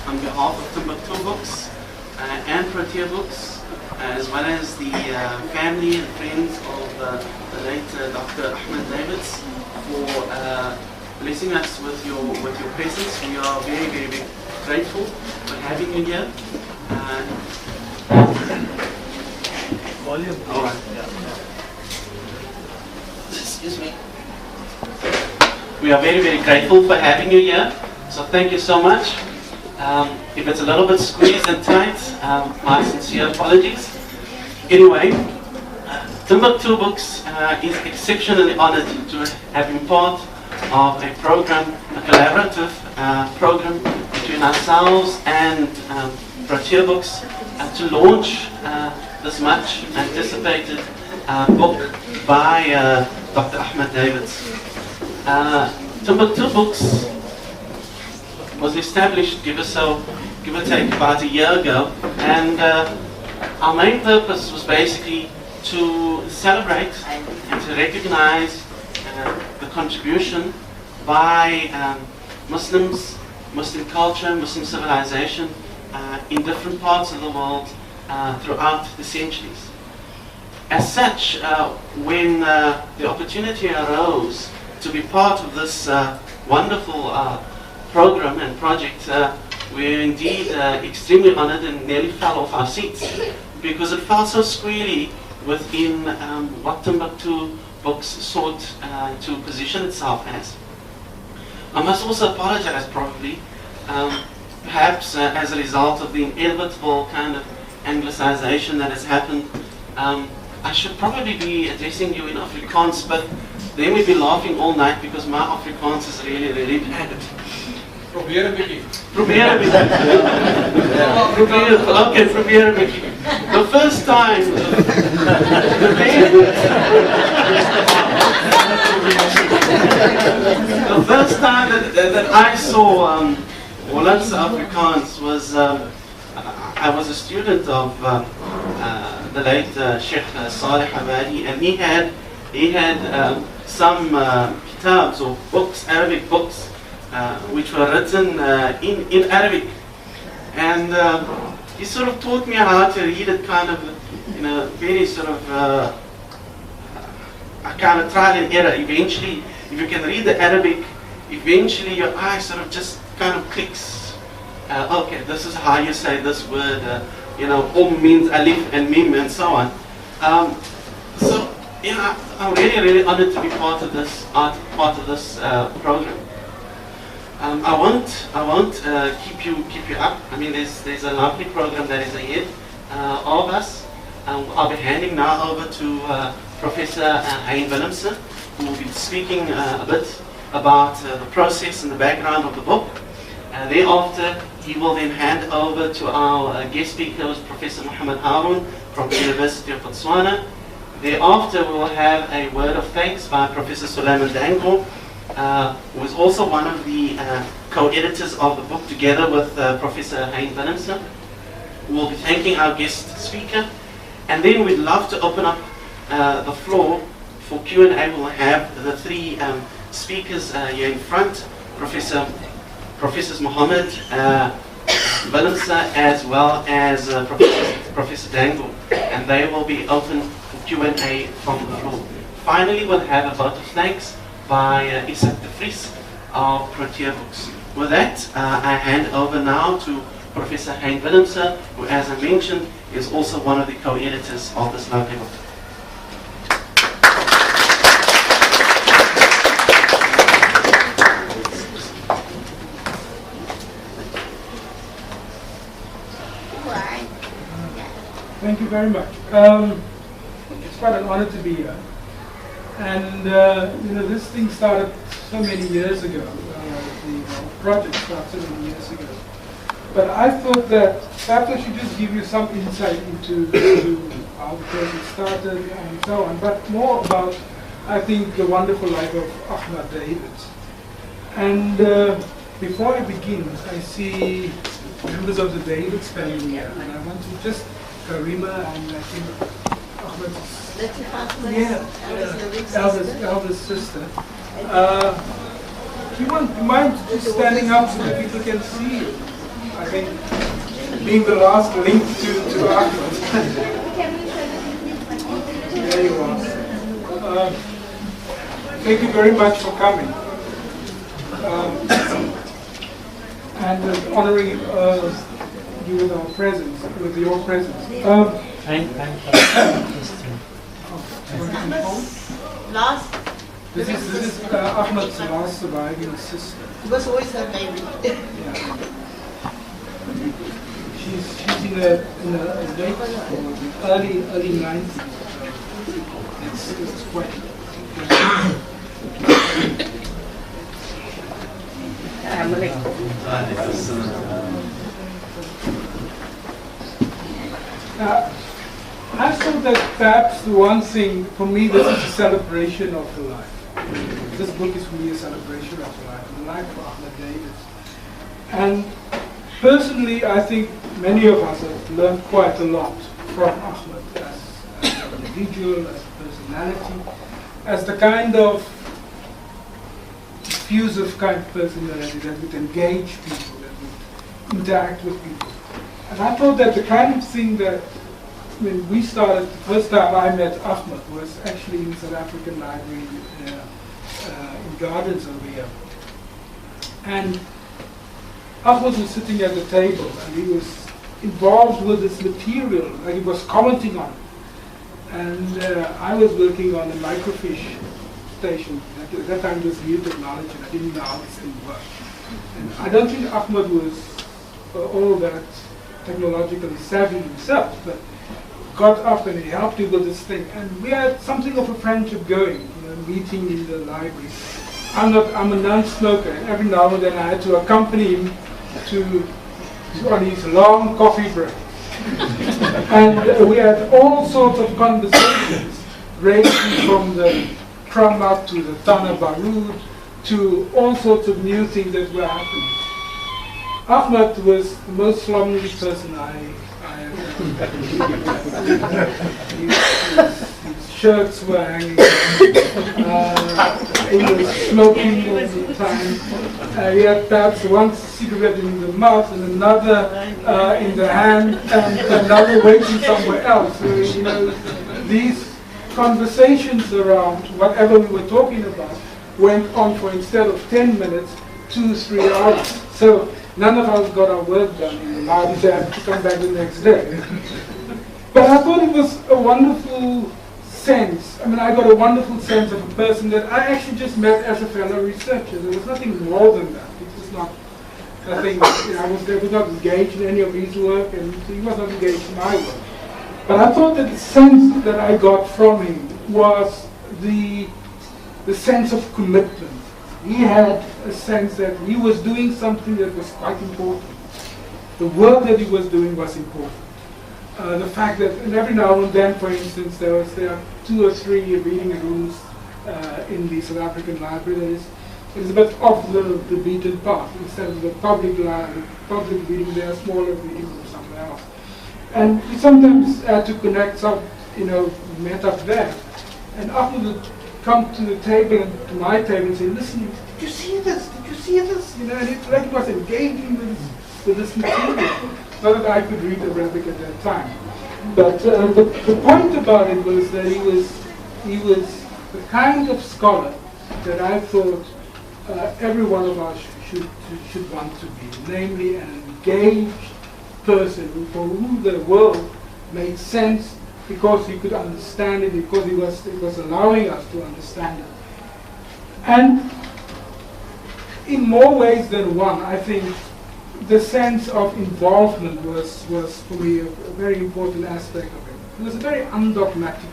on behalf of Timbuktu Books and Protea Books, as well as the family and friends of the late Dr Achmat Davids, for blessing us with your presence. We are very, very, very grateful for having you here. Volume. All right. Yeah. Excuse me. We are very, very grateful for having you here. So thank you so much. If it's a little bit squeezed and tight, my sincere apologies. Anyway, Timbuktu Books is exceptionally honored to have been part of a program, a collaborative program between ourselves and Protea Books to launch this much anticipated book by Dr Achmat Davids. Timbuktu Books was established, give or take, about a year ago, and our main purpose was basically to celebrate and to recognize the contribution by Muslims, Muslim culture, Muslim civilization in different parts of the world throughout the centuries. As such, when the opportunity arose to be part of this wonderful program and project, we're indeed extremely honored and nearly fell off our seats, because it felt so squarely within what Timbuktu Books sought to position itself as. I must also apologize, probably, perhaps as a result of the inevitable kind of anglicization that has happened. I should probably be addressing you in Afrikaans, but then we'd be laughing all night because my Afrikaans is really, really bad. Probeer een beetje. Probeer een beetje. Okay, probeer een beetje. The first time, the first time that I saw Willemse Afrikaans was, I was a student of the late Sheikh Saleh Abadi, and he had some kitabs or books, Arabic books, which were written in Arabic, and he sort of taught me how to read it kind of in a very sort of a kind of trial and error. Eventually, if you can read the Arabic, eventually your eye sort of just kind of clicks. Okay, this is how you say this word. Means alif and mim and so on. So, I'm really, really honored to be part of this program. I won't keep you up. I mean, there's a lovely program that is ahead of us. I'll be handing now over to Professor Hein Willemse, who will be speaking a bit about the process and the background of the book. Thereafter, he will then hand over to our guest speaker, Professor Muhammad Harun from the University of Botswana. Thereafter, we will have a word of thanks by Professor Suleman Dangor, who is also one of the co-editors of the book, together with Professor Hein Willemse. We will be thanking our guest speaker, and then we'd love to open up the floor for Q&A. We'll have the three speakers here in front, Professors Muhammad, Willemse, as well as Professor Dangor, and they will be open for Q&A from the floor. Finally, we'll have a vote of thanks by Isak de Vries of Protea Books. With that, I hand over now to Professor Hein Willemse, who, as I mentioned, is also one of the co-editors of this lovely book. Thank you very much. It's quite an honor to be here. And this thing started so many years ago. The project started so many years ago. But I thought that perhaps I should just give you some insight into how the project started and so on, but more about, I think, the wonderful life of Achmat Davids. And before I begin, I see members of the Davids family here, and I want to just Karima and I think Ahmad's eldest sister. Do you mind just standing up so that people can see you? I think being the last link to Ahmed. There you are. Thank you very much for coming. And honoring you with our presence, with your presence. Last. This is Ahmed's last surviving sister. It was always her baby. Yeah. She's in the late early 90s. It's quite. I thought that perhaps the one thing, for me, this is a celebration of the life. This book is for me a celebration of the life of Achmat Davids. And personally, I think many of us have learned quite a lot from Ahmed as an individual, as a personality, as the kind of diffusive kind of personality that would engage people, that would interact with people. And I thought that the kind of thing that when we started, the first time I met Ahmed was actually in the South African Library in Gardens over here. And Ahmed was sitting at the table and he was involved with this material and he was commenting on it. And I was working on a microfiche station. At that time it was new technology and I didn't know how this thing worked. And I don't think Ahmed was all that technologically savvy himself, but got up and he helped me with this thing. And we had something of a friendship going, meeting in the library. I'm a non-smoker, and every now and then I had to accompany him on his long coffee break. And we had all sorts of conversations, ranging from the Kramat to the Tana Barud, to all sorts of new things that were happening. Ahmed was the most slovenly person I his shirts were hanging. He was smoking all the time. He had perhaps one cigarette in the mouth and another in the hand and another waiting somewhere else. So, these conversations around whatever we were talking about went on for, instead of 10 minutes, 2-3 hours. So none of us got our work done in the library. They had to come back the next day. But I thought it was a wonderful sense. I mean, I got a wonderful sense of a person that I actually just met as a fellow researcher. There was nothing more than that. It was not nothing. I was not engaged in any of his work, and he was not engaged in my work. But I thought that the sense that I got from him was the sense of commitment. He had a sense that he was doing something that was quite important. The work that he was doing was important. The fact that, and every now and then, for instance, there are 2 or 3 reading rooms in the South African library. It's a bit off the beaten path. Instead of the public reading, there are smaller reading rooms somewhere else. And we sometimes had to connect some, met up there. And Ahmed would come to the table, and to my table, and say, "Listen, did you see this? Did you see this?" And it like was engaging with this material. Not that I could read Arabic at that time. But the point about it was that he was the kind of scholar that I thought every one of us should want to be, namely an engaged person for whom the world made sense because he could understand it, because he was allowing us to understand it. And in more ways than one, I think the sense of involvement was for me a very important aspect of it. He was a very undogmatic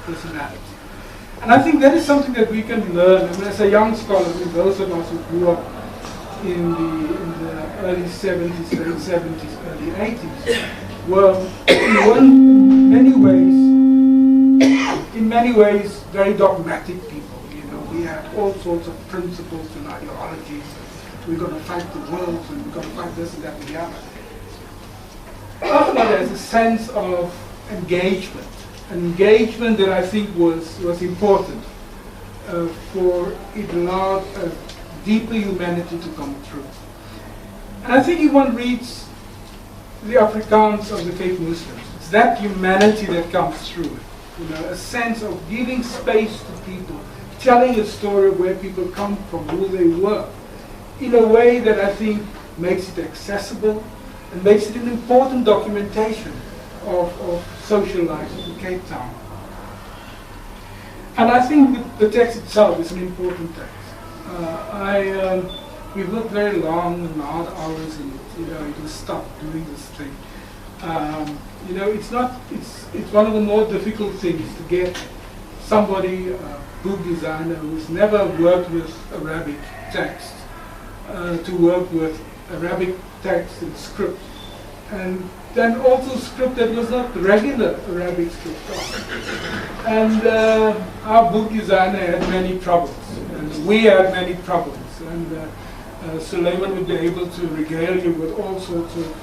personality. And I think that is something that we can learn. I mean, as a young scholar, those of us who grew up in the early 70s, late 70s, early 80s, were in many ways very dogmatic people. We had all sorts of principles and ideologies. We're going to fight the world, and we're going to fight this and that and the other. Ahmed has a sense of engagement, an engagement that I think was important for it allowed a deeper humanity to come through. And I think if one reads the Afrikaans of the Cape Muslims. It's that humanity that comes through it. You know, a sense of giving space to people, telling a story of where people come from, who they were, in a way that I think makes it accessible and makes it an important documentation of social life in Cape Town. And I think the text itself is an important text. We've worked very long and hard hours, and it was stopped doing this thing. It's one of the more difficult things to get somebody, a book designer who's never worked with Arabic text, to work with Arabic text and script, and then also script that was not regular Arabic script. And our book designer had many troubles, and we had many problems. And Suleman would be able to regale you with all sorts of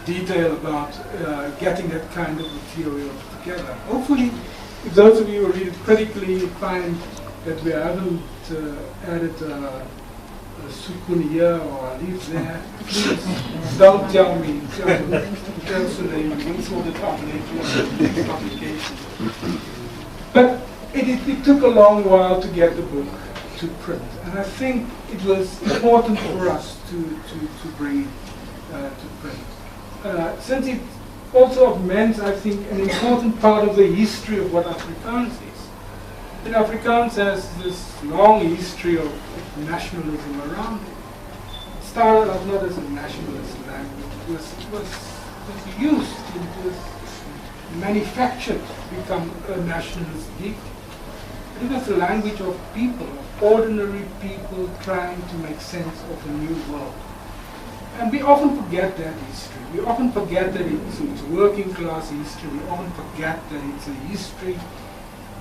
detail about getting that kind of material together. Hopefully, if those of you who read it critically find that we haven't added a sukun here or a leaf there, please don't tell me. Tell Suleman. We sort it out later in the publication. But it took a long while to get the book to print, and I think it was important for us to bring it to print. Since it also meant, I think, an important part of the history of what Afrikaans is. And Afrikaans has this long history of nationalism around it. It started out not as a nationalist language, it was used, it was manufactured to become a nationalist geek. It was the language of people, of ordinary people trying to make sense of a new world. And we often forget that history. We often forget that it's working class history. We often forget that it's a history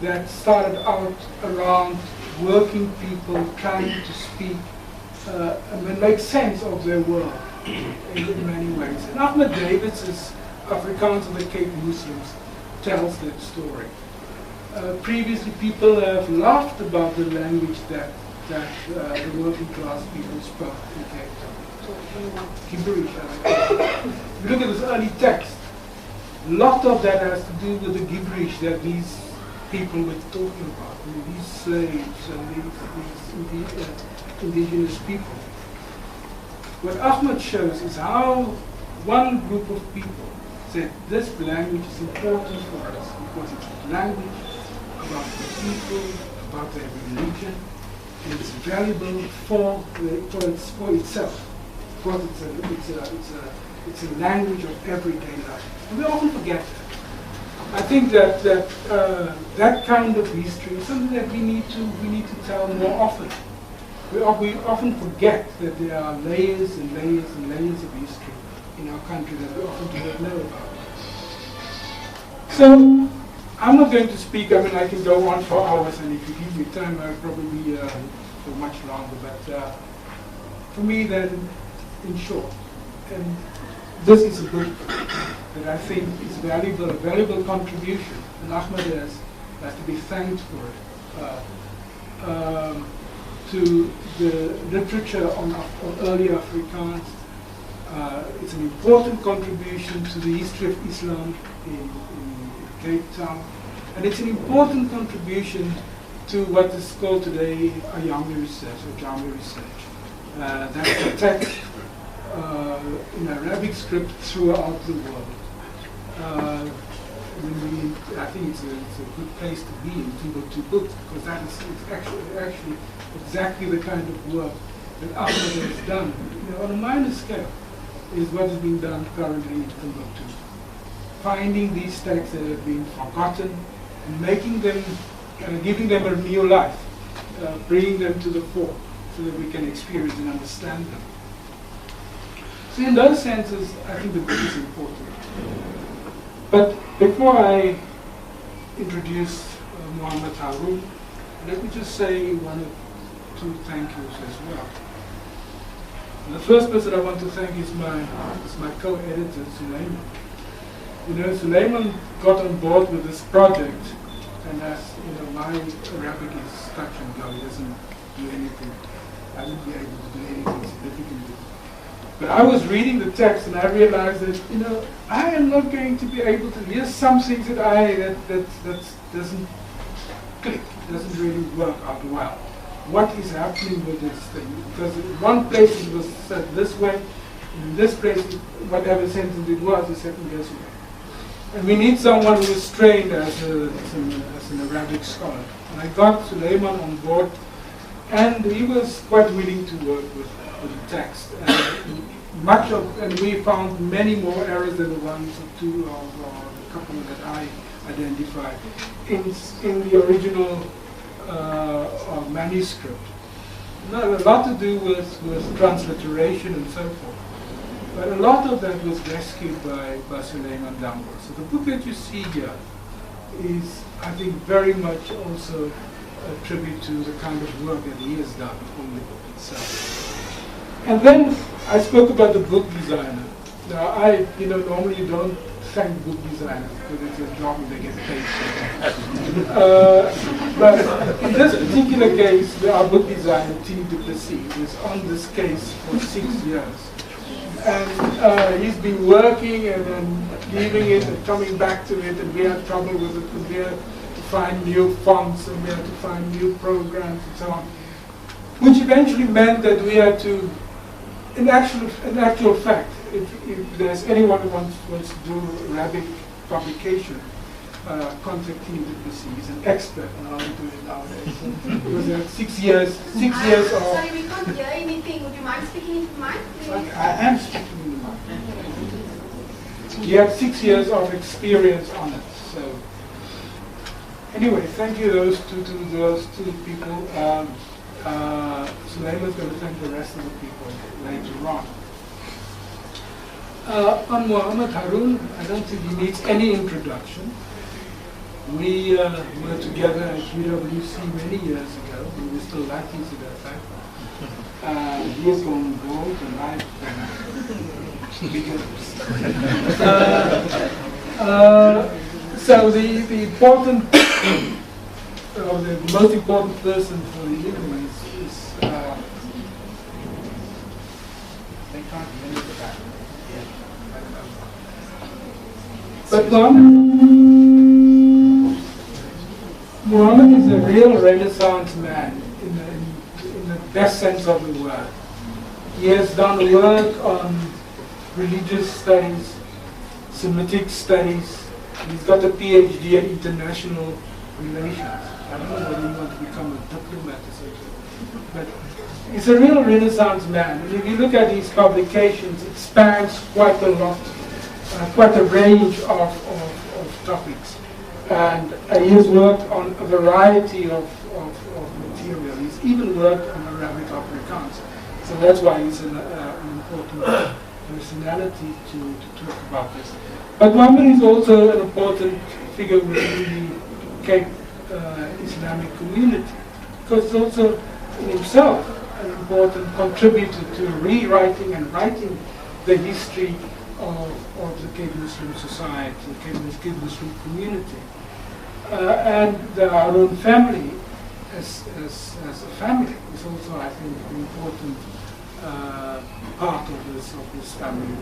that started out around working people trying to speak and make sense of their world in many ways. And Achmat Davids' Afrikaans of the Cape Muslims tells that story. Previously, people have laughed about the language that the working class people spoke in Cape Town. Gibberish. If you look at this early text, a lot of that has to do with the gibberish that these people were talking about, these slaves and these indigenous people. What Ahmed shows is how one group of people said this language is important for us because it's a language about the people, about their religion, and it's valuable for itself. Because it's a language of everyday life. And we often forget that. I think that that kind of history is something that we need to tell more often. We often forget that there are layers and layers and layers of history in our country that we often do not know about. So I'm not going to speak. I mean, I can go on for hours, and if you give me time, I'll probably go much longer. But for me, then, in short, and this is a book that I think is valuable, a valuable contribution, and Ahmed has to be thanked for it, to the literature on early Afrikaans. It's an important contribution to the history of Islam in Cape Town, and it's an important contribution to what is called today Ayami research or Jami research. That's a text in Arabic script throughout the world. I think it's a good place to be in Timbuktu books, because that is actually exactly the kind of work that Ahmed has done. On a minor scale is what is being done currently in Timbuktu. Finding these texts that have been forgotten and making them, giving them a new life, bringing them to the fore so that we can experience and understand them. So in those senses, I think the book is important. But before I introduce Muhammad Haroon, let me just say one or two thank yous as well. And the first person I want to thank is my co-editor, Suleman. Suleman got on board with this project, and as my Arabic is touch and go. He doesn't do anything. I wouldn't be able to do anything significantly. But I was reading the text and I realized that, you know, I am not going to be able to, here's some things that that doesn't click, doesn't really work out well. What is happening with this thing? Because in one place it was said this way, in this place, whatever sentence it was said in this way. And we need someone who is trained as an Arabic scholar. And I got Suleman on board, and he was quite willing to work with the text. And we found many more errors than the ones or two or the couple that I identified in the original manuscript. Now, a lot to do with transliteration and so forth. But a lot of that was rescued by Suleman Dangor. So the book that you see here is, I think, very much also a tribute to the kind of work that he has done on the book itself. And then I spoke about the book designer. Now, normally you don't thank book designers because it's a job and they get paid for it. But in this particular case, our book designer, Timbuktu, was on this case for 6 years. And he's been working and then leaving it and coming back to it, and we had trouble with it, and we had to find new fonts, and we had to find new programs and so on. Which eventually meant that we had to, in actual fact, if there's anyone who wants to do Arabic publication, contact Timbuktu. He's an expert on how to do it nowadays. Because he had 6 years of... Sorry, we can't hear anything. Would you mind speaking into the mic, please? I am speaking in the mic. He had 6 years of experience on it. So anyway, thank you those two people. Suleman's going to thank the rest of the people later on. On Muhammad Harun, I don't think he needs any introduction. We were together at UWC many years ago. We were still lackeys at that time. He has gone gold and I've gone beginners. So the important, or the most important person for the evening is they can't remember that. But Muhammad is a real Renaissance man in the best sense of the word. He has done work on religious studies, Semitic studies. He's got a PhD in international relations. I don't know whether he wants to become a diplomat or something. But he's a real Renaissance man. And if you look at his publications, it spans quite a lot. Quite a range of topics, and he has worked on a variety of material. He's even worked on Arabic-Afrikaans, so that's why he's an important personality to talk about this. But Muhammad is also an important figure within the Cape Islamic community, because he's also in himself an important contributor to rewriting and writing the history of the Cape Muslim society, the Cape Muslim community. And our own family, as a family, is also, I think, an important part of this family,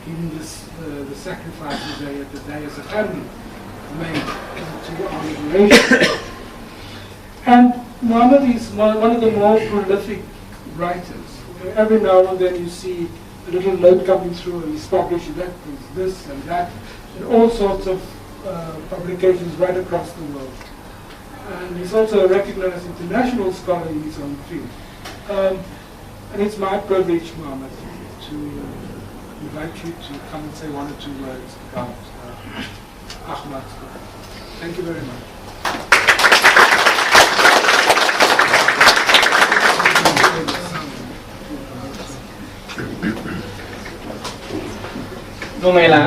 giving the sacrifices they at the day as a family made to our liberation. And Muhammad is one of the more prolific writers. Every now and then you see a little note coming through, and he's published that, this and that, and all sorts of publications right across the world. And he's also a recognized international scholar in his own field. And it's my privilege, Muhammad, to invite you to come and say one or two words about Achmat's book. Thank you very much. Lumela,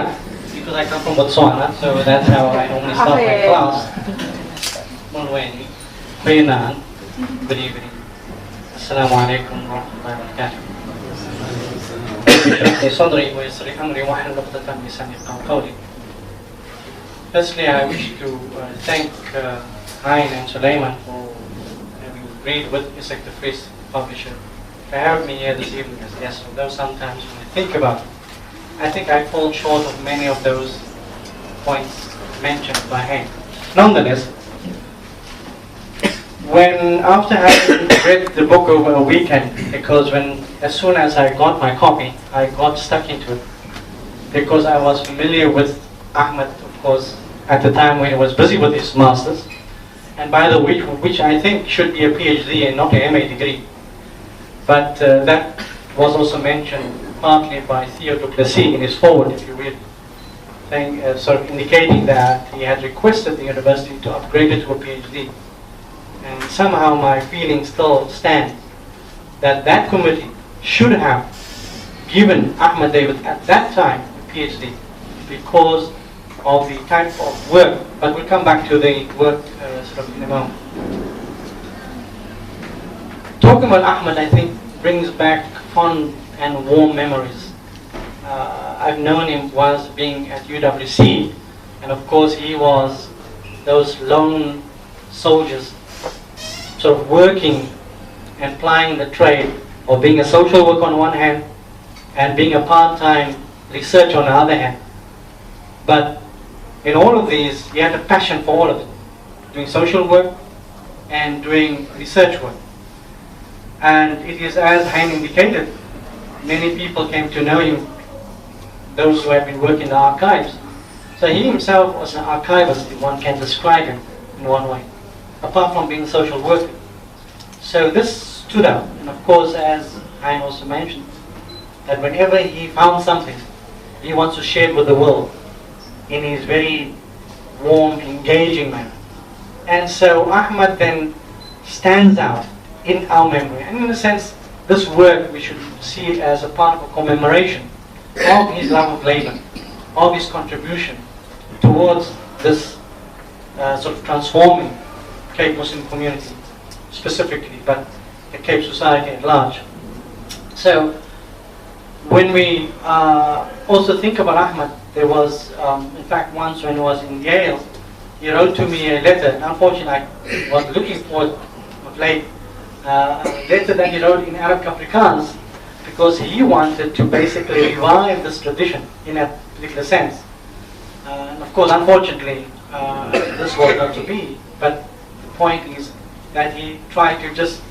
because I come from Botswana, so that's how I normally start my class. Mulweni, Bayān, good evening. Assalamu alaikum wa rahmatullahi wa barakatuh. Firstly, I wish to thank Hein and Suleman for having agreed with Isaac the First publisher to have me here this evening as a guest, although sometimes when I think about it, I think I fall short of many of those points mentioned by Hein. Nonetheless, after having read the book over a weekend, because as soon as I got my copy, I got stuck into it, because I was familiar with Ahmad, of course, at the time when he was busy with his masters, and by the way, which I think should be a PhD and not a MA degree. But that was also mentioned partly by Theo Duplessis in his foreword, if you read, saying, sort of indicating that he had requested the university to upgrade it to a PhD. And somehow my feeling still stands that that committee should have given Achmat Davids at that time a PhD because of the type of work. But we'll come back to the work sort of in a moment. Talking about Ahmad, I think, brings back fond and warm memories. I've known him whilst being at UWC, and of course he was those lone soldiers sort of working and plying the trade of being a social worker on one hand and being a part-time researcher on the other hand. But in all of these, he had a passion for all of it, doing social work and doing research work. And it is, as Hein indicated, many people came to know him, those who had been working in the archives. So he himself was an archivist, if one can describe him in one way, apart from being a social worker. So this stood out, and of course, as Hein also mentioned, that whenever he found something, he wants to share it with the world in his very warm, engaging manner. And so Ahmad then stands out in our memory, and in a sense, this work we should see it as a part of a commemoration of his love of labor, of his contribution towards this sort of transforming Cape Muslim community specifically, but the Cape society at large. So when we also think about Ahmad, there was, in fact, once when he was in Yale, he wrote to me a letter, and unfortunately I was looking for it of late, a letter that he wrote in Arabic-Afrikaans, because he wanted to basically revive this tradition in a particular sense. And of course, unfortunately, this was not to be, but the point is that he tried to just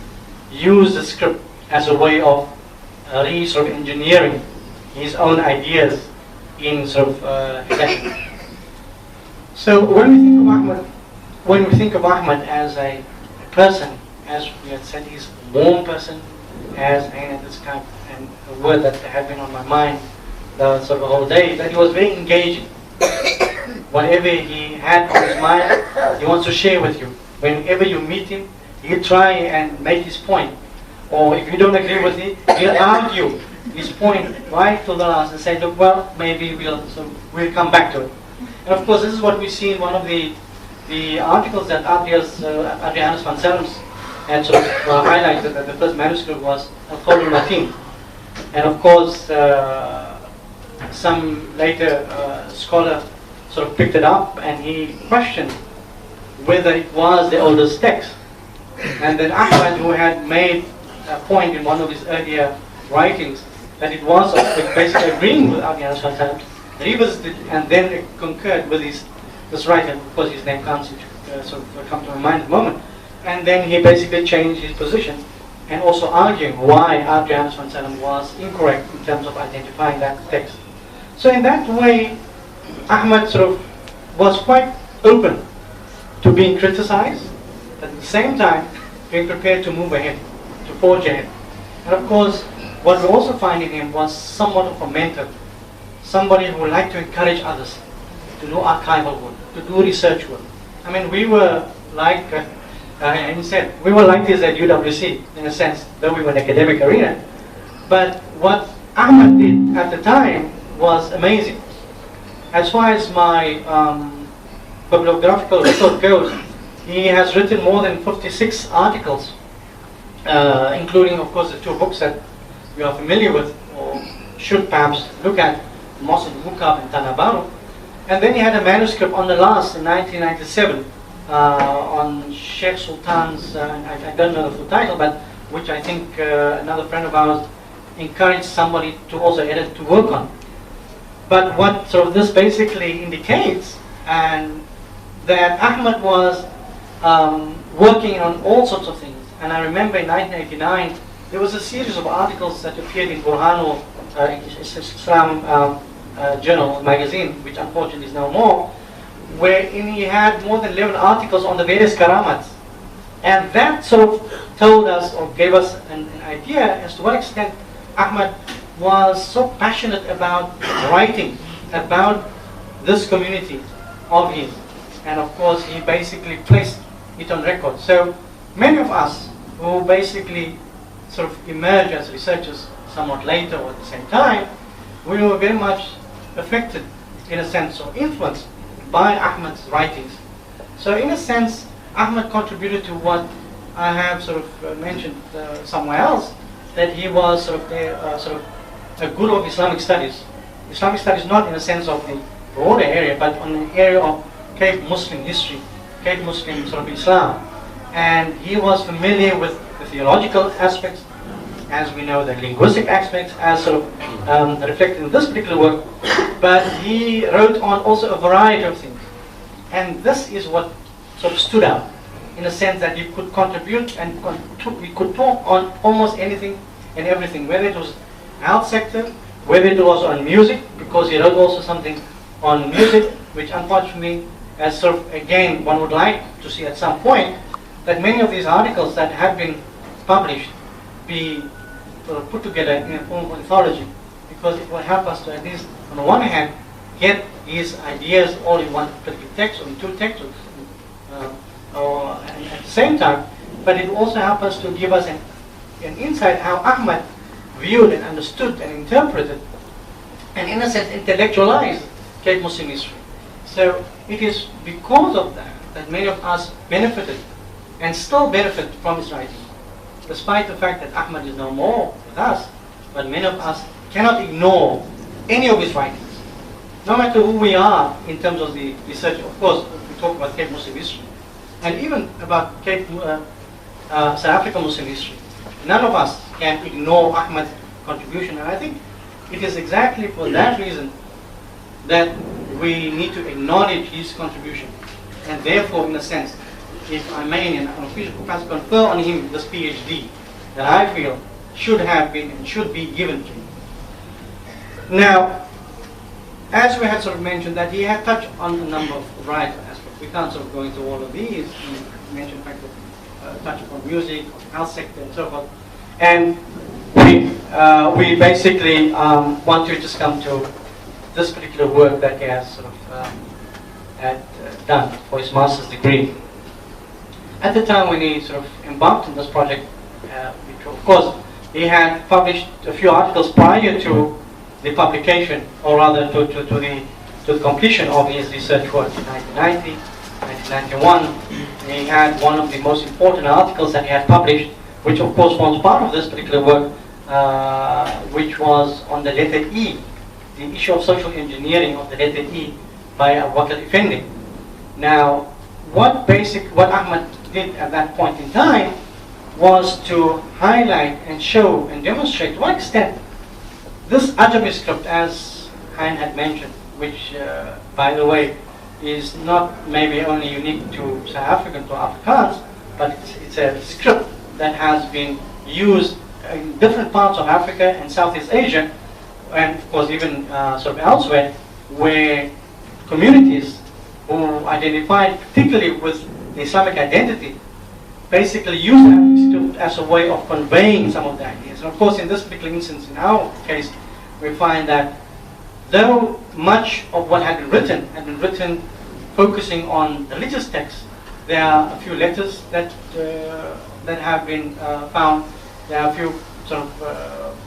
use the script as a way of sort of engineering his own ideas in sort of effect. So when we think of Ahmad as a person, as we had said, he's a warm person, as Hein at this time, and a word that had been on my mind the sort of the whole day, that he was very engaging. Whatever he had on his mind, he wants to share with you. Whenever you meet him, he'll try and make his point. Or if you don't agree with it, he'll argue his point right to the last and say, look, well, maybe we'll come back to it. And of course, this is what we see in one of the articles that Adrianus van Selms had sort of highlighted, that the first manuscript was al-Latin. And of course, some later scholar sort of picked it up and he questioned whether it was the oldest text. And then Ahmad, who had made a point in one of his earlier writings that it was basically agreeing with Adrianus van Selms, revisited and then concurred with this writer. Of course, his name can't sort of come to my mind at the moment. And then he basically changed his position and also arguing why Adrianus van Selms was incorrect in terms of identifying that text. So in that way, Ahmad sort of was quite open to being criticized, but at the same time being prepared to move ahead, to forge ahead. And of course, what we also find in him was somewhat of a mentor, somebody who would like to encourage others to do archival work, to do research work. I mean, we were like, he said, we were like this at UWC, in a sense, though we were in the academic arena. But what Ahmad did at the time was amazing. As far as my bibliographical record goes, he has written more than 56 articles, including, of course, the two books that you are familiar with, or should perhaps look at, Mosque Mukab and Tanabaru. And then he had a manuscript on the last in 1997 on Sheikh Sultan's, I don't know the full title, but which I think another friend of ours encouraged somebody to also edit, to work on. But what sort of this basically indicates, and that Ahmad was working on all sorts of things. And I remember in 1989, there was a series of articles that appeared in Burhan, Islam journal, magazine, which unfortunately is no more, wherein he had more than 11 articles on the various karamats. And that sort of told us, or gave us an idea as to what extent Ahmad was so passionate about writing, about this community of his. And of course, he basically placed it on record. So many of us who basically sort of emerge as researchers somewhat later or at the same time, we were very much affected, in a sense, or influenced by Ahmad's writings. So in a sense, Ahmad contributed to what I have sort of mentioned somewhere else, that he was sort of a guru of Islamic studies. Islamic studies not in a sense of the broader area, but on the area of Cape Muslim history, Cape Muslim sort of Islam. And he was familiar with the theological aspects, as we know, the linguistic aspects, as sort of reflected in this particular work. But he wrote on also a variety of things. And this is what sort of stood out, in a sense that you could contribute and we could talk on almost anything and everything, whether it was health sector, whether it was on music, because he wrote also something on music, which unfortunately, as sort of, again, one would like to see at some point, that many of these articles that have been published be put together in a form of anthology, because it will help us to at least, on the one hand, get these ideas all in one particular text or in two texts, or at the same time, but it will also help us to give us an insight how Ahmad viewed and understood and interpreted, and in a sense intellectualized Cape Muslim history. So it is because of that that many of us benefited and still benefit from his writing, despite the fact that Ahmad is no more with us. But many of us cannot ignore any of his writings, no matter who we are in terms of the research. Of course, we talk about Cape Muslim history, and even about Cape South African Muslim history. None of us can ignore Ahmad's contribution, and I think it is exactly for that reason that we need to acknowledge his contribution, and therefore, in a sense, if I may, in an official capacity, confer on him this PhD that I feel should have been and should be given to him. Now, as we had sort of mentioned, that he had touched on a number of variety of aspects. We can't sort of go into all of these. We mentioned the fact that touch upon music, health sector, and so forth. And we basically want to just come to this particular work that he has sort of had done for his master's degree. At the time when he sort of embarked on this project, which of course he had published a few articles prior to the publication, or rather to the completion of his research work in 1990, 1991. He had one of the most important articles that he had published, which of course forms part of this particular work, which was on the letter E, the issue of social engineering of the letter E by Abubakr Effendi. Now, what Ahmad did at that point in time was to highlight and show and demonstrate to what extent this Arabic script, as Hein had mentioned, which by the way is not maybe only unique to South African, to Afrikaans, but it's a script that has been used in different parts of Africa and Southeast Asia, and of course even sort of elsewhere, where communities who identified particularly with the Islamic identity basically use Arabic script as a way of conveying some of the ideas. And of course, in this particular instance, in our case, we find that though much of what had been written focusing on religious texts, there are a few letters that have been found. There are a few sort of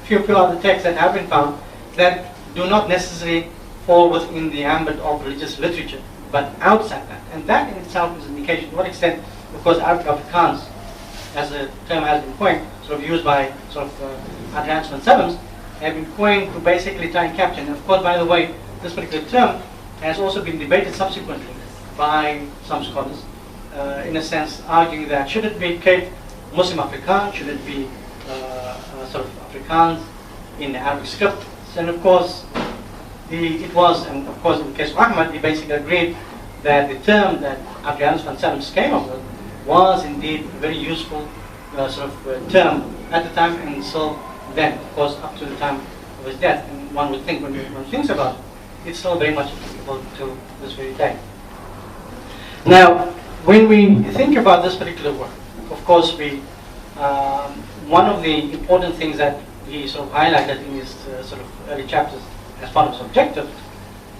few other texts that have been found that do not necessarily fall within the ambit of religious literature, but outside that. And that in itself is an indication to what extent, because Arabic-Afrikaans, as the term has been coined, sort of used by sort of Dr Achmat Davids, have been coined to basically try and capture. And of course, by the way, this particular term has also been debated subsequently by some scholars, in a sense arguing that should it be Cape Muslim Afrikaans? Should it be sort of Afrikaans in the Arabic script? And of course, it was, and of course in the case of Ahmad, he basically agreed that the term that Adrianus van Salms came up with was indeed a very useful term at the time, and still then, of course, up to the time of his death. And one would think, when one thinks about it, it's still very much applicable to this very day. Now, when we think about this particular work, of course, one of the important things that he sort of highlighted in his sort of early chapters as part of his objective,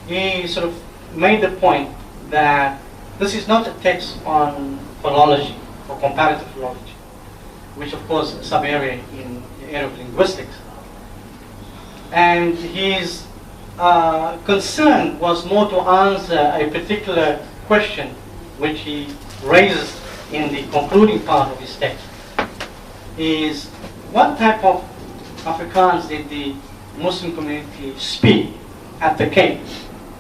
he sort of made the point that this is not a text on philology or comparative philology, which of course is a sub-area in the area of linguistics. And his concern was more to answer a particular question which he raises in the concluding part of his text, is what type of Afrikaans did the Muslim community speak at the Cape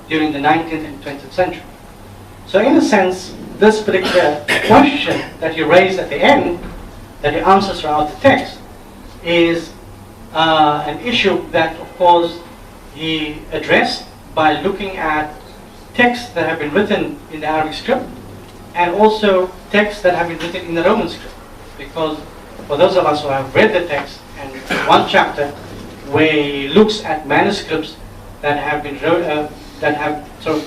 during the 19th and 20th century? So in a sense, this particular question that he raised at the end, that he answers throughout the text, is an issue that, of course, he addressed by looking at texts that have been written in the Arabic script and also texts that have been written in the Roman script. Because for those of us who have read the text, and one chapter where he looks at manuscripts that have been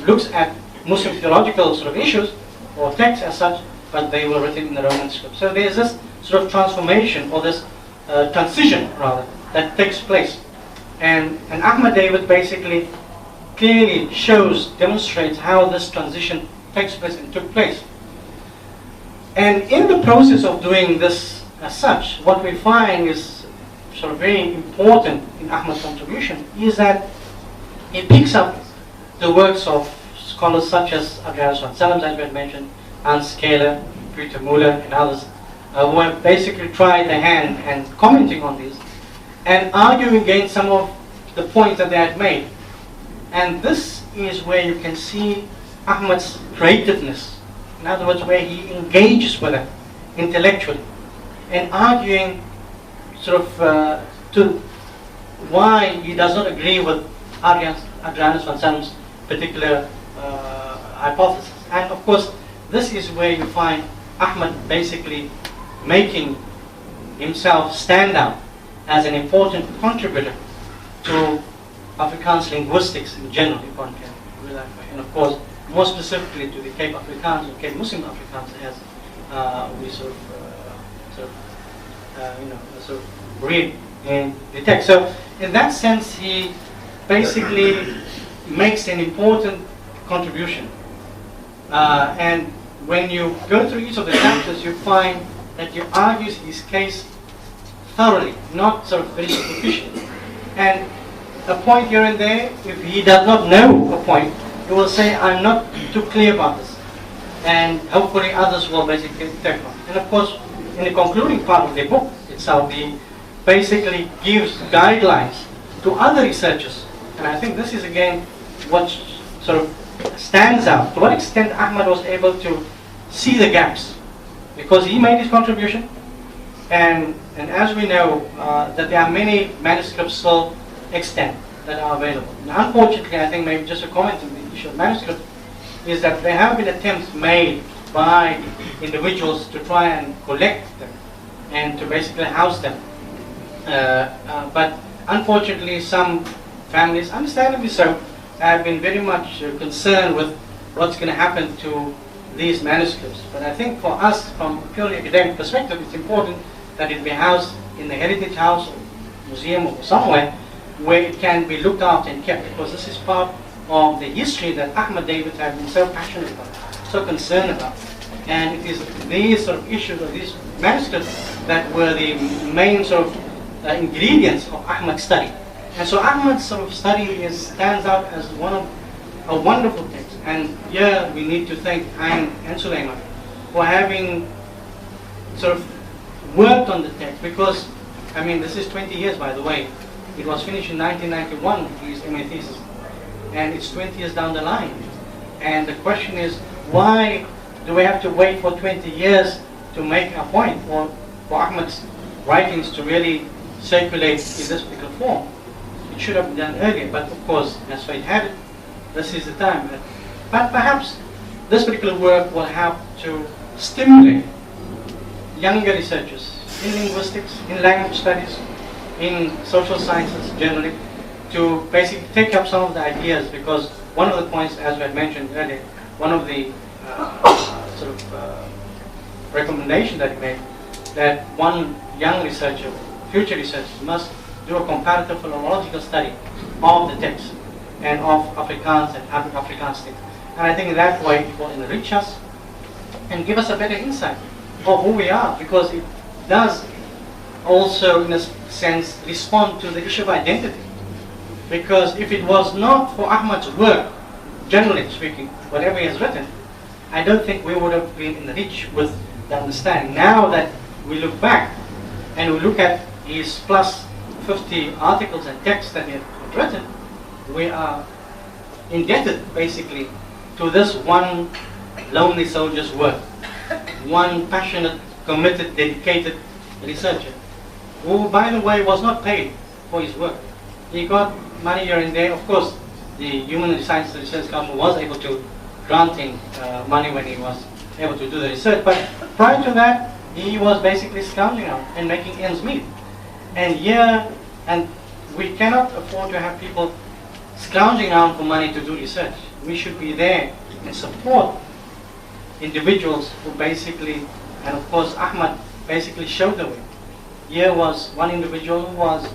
looks at Muslim theological sort of issues or texts as such, but they were written in the Roman script. So there's this sort of transformation, or this transition rather, that takes place. And Ahmad David basically clearly demonstrates how this transition takes place and took place. And in the process of doing this as such, what we find is sort of very important in Ahmad's contribution is that he picks up the works of scholars such as Adrianus van Salms, as we had mentioned, Hans Keller, Peter Muller, and others, who have basically tried their hand and commenting on these and arguing against some of the points that they had made. And this is where you can see Ahmad's creativeness. In other words, where he engages with it intellectually and arguing sort of to why he does not agree with Adrianus van Salms' particular hypothesis. And of course, this is where you find Ahmad basically making himself stand out as an important contributor to Afrikaans linguistics in general, if one can do that way. And of course, more specifically to the Cape Afrikaans or Cape Muslim Afrikaans, as we sort of read in the text. So, in that sense, he basically makes an important contribution. And when you go through each of the chapters, you find that he argues his case thoroughly, not sort of very superficially. And a point here and there, if he does not know a point, he will say, I'm not too clear about this. And hopefully others will basically take on. And of course, in the concluding part of the book itself, he basically gives guidelines to other researchers. And I think this is again what sort of stands out. To what extent Ahmad was able to see the gaps. Because he made his contribution, and as we know, that there are many manuscripts still extant that are available. Now, unfortunately, I think maybe just a comment on the issue of manuscripts is that there have been attempts made by individuals to try and collect them and to basically house them. But unfortunately, some families, understandably so, have been very much concerned with what's going to happen to these manuscripts. But I think for us, from a purely academic perspective, it's important that it be housed in the heritage house or museum or somewhere where it can be looked after and kept, because this is part of the history that Ahmad David has been so passionate about, so concerned about. And it is these sort of issues, or these manuscripts, that were the main sort of ingredients of Ahmad's study. And so Ahmad's sort of study stands out as one of a wonderful text. And here we need to thank Hein and Suleman for having sort of worked on the text, because, I mean, this is 20 years, by the way. It was finished in 1991, his MA thesis, and it's 20 years down the line. And the question is, why do we have to wait for 20 years to make a point? Or for Ahmad's writings to really circulate in this particular form. It should have been done earlier, but of course, as fate had it, this is the time. But perhaps this particular work will help to stimulate younger researchers in linguistics, in language studies, in social sciences generally, to basically take up some of the ideas, because one of the points, as we had mentioned earlier, one of the recommendation that he made, that one young researcher, future researchers, must do a comparative philological study of the text and of Afrikaans and Arabic-Afrikaans text. And I think in that way it will enrich us and give us a better insight of who we are, because it does also, in a sense, respond to the issue of identity. Because if it was not for Ahmad's work, generally speaking, whatever he has written, I don't think we would have been enriched with the understanding. Now that we look back and we look at his plus 50 articles and texts that he had written, we are indebted basically to this one lonely soldier's work, one passionate, committed, dedicated researcher, who, by the way, was not paid for his work. He got money here and there. Of course, the Human Sciences Research Council was able to grant him money when he was able to do the research, but prior to that, he was basically scrounging out and making ends meet. And we cannot afford to have people scrounging out for money to do research. We should be there and support individuals who basically, and of course Ahmad basically showed the way. Here was one individual who was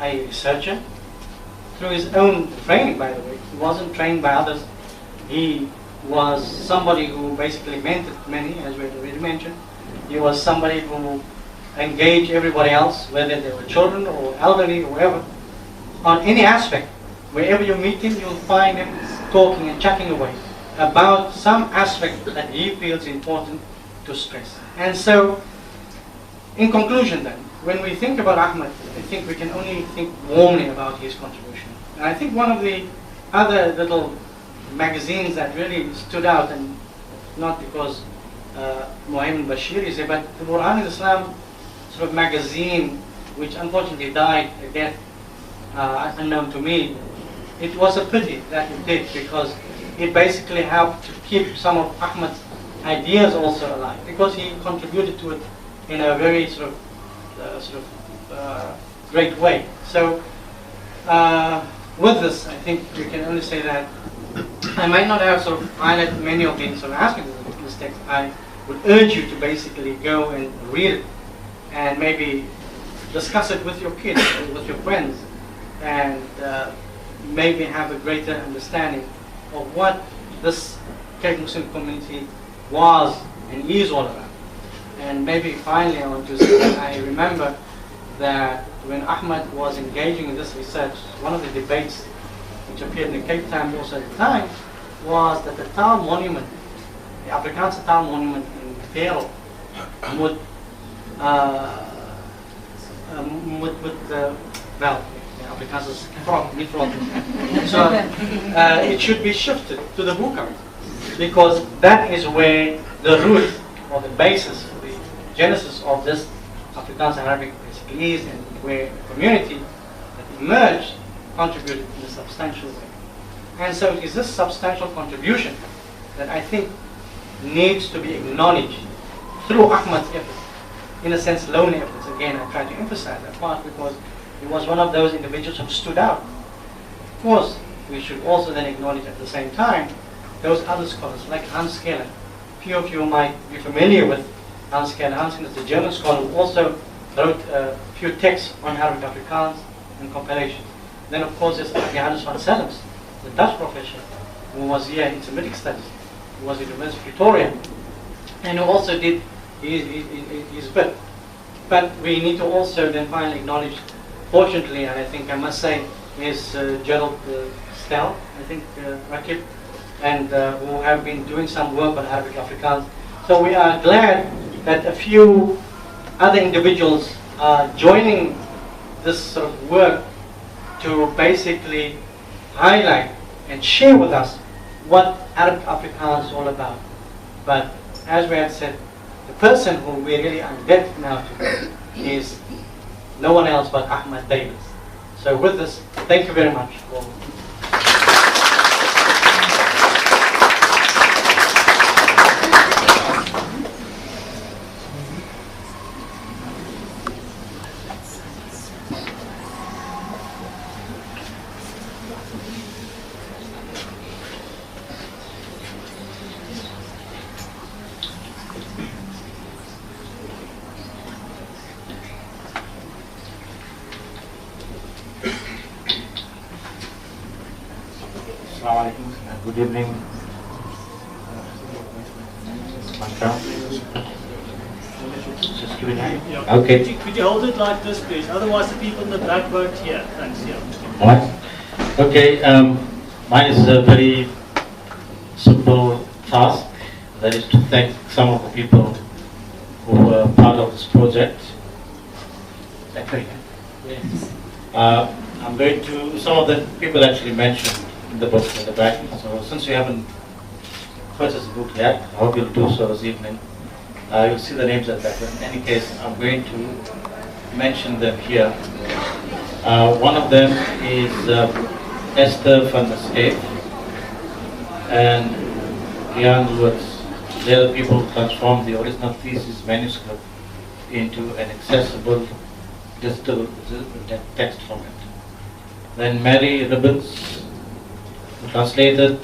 a researcher through his own training, by the way. He wasn't trained by others. He was somebody who basically mentored many, as we had already mentioned. He was somebody who engaged everybody else, whether they were children or elderly or whoever, on any aspect. Wherever you meet him, you'll find him talking and chatting away about some aspect that he feels important to stress. And so, in conclusion then, when we think about Ahmad, I think we can only think warmly about his contribution. And I think one of the other little magazines that really stood out, and not because Muhammad Bashir is there, but the Quran is Islam sort of magazine, which unfortunately died a death unknown to me. It was a pity that it did, because it basically helped to keep some of Ahmad's ideas also alive, because he contributed to it in a very great way. So with this, I think we can only say that I might not have sort of highlighted many of the sort of aspects of this text. I would urge you to basically go and read it and maybe discuss it with your kids, with your friends, and maybe have a greater understanding of what this Catholic Muslim community was and is all about. And maybe finally I want to say that I remember that when Ahmad was engaging in this research, one of the debates which appeared in the Cape Times also at the time was that the Taal monument, the Afrikaanse Taal monument in Vero, would Afrikaans is frog, niet frog. So it should be shifted to the Book House, because that is where the root or the basis, the genesis of this Afrikaans and Arabic basically is, and where the community that emerged contributed in a substantial way. And so it is this substantial contribution that I think needs to be acknowledged through Ahmad's efforts, in a sense lonely efforts. Again, I try to emphasize that part because he was one of those individuals who stood out. Of course, we should also then acknowledge at the same time those other scholars like Hans Keller. Few of you might be familiar with Hans Keller. Hans Keller is a German scholar who also wrote a few texts on Arabic-Afrikaans and compilations. Then of course there's Johannes van Selms, the Dutch professor, who was here in Semitic studies, who was at the University of Pretoria, and who also did his bit. But we need to also then finally acknowledge, fortunately, and I think I must say, is Gerald Stel, I think, Rakib, and who have been doing some work on Arabic-Afrikaans. So we are glad that a few other individuals are joining this sort of work to basically highlight and share with us what Arabic-Afrikaans is all about. But as we have said, the person who we really are indebted now to is no one else but Achmat Davids. So with this, thank you very much. Good evening. Okay. Could you hold it like this, please? Otherwise, the people in the back won't hear. Thanks. Yeah. What? Okay. Mine is a very simple task. That is to thank some of the people who were part of this project. I'm going to, some of the people actually mentioned in the book in the back. So since you haven't purchased the book yet, I hope you'll do so this evening. You'll see the names at the back. In any case, I'm going to mention them here. One of them is Esther van der Steef and Bayān Lewis. They're the people who transformed the original thesis manuscript into an accessible digital text format. Then Mary Ribbons, who translated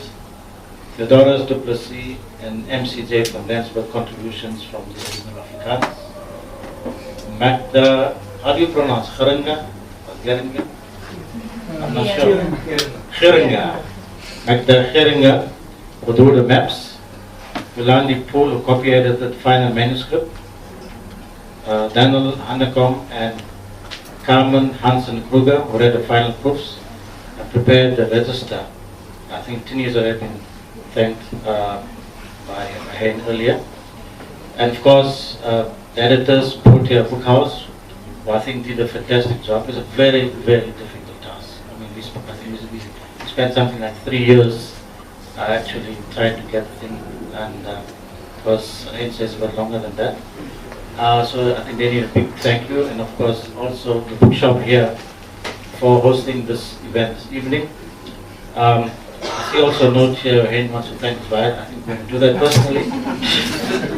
Theodorus Duplessis and MCJ from Lensburg contributions from the original Afrikaans. Magda, how do you pronounce Geringa? Or Geringa? I'm not sure. Geringa. Magda Geringa, who drew the maps. Yolandi Pool, who copy edited the final manuscript. Daniel Hanekom and Carmen Hansen-Kruger, who read the final proofs and prepared the register. I think Tini has already been thanked by Hein earlier. And of course, the editors, Protea Book House, who I think did a fantastic job. It's a very, very difficult task. I mean, we spent something like 3 years actually trying to get the thing, and of course, Hein says a bit longer than that. So I think they need a big thank you, and of course also the bookshop here for hosting this event this evening. I see also a note here, Hein wants to thank his wife. I think we're going to do that personally.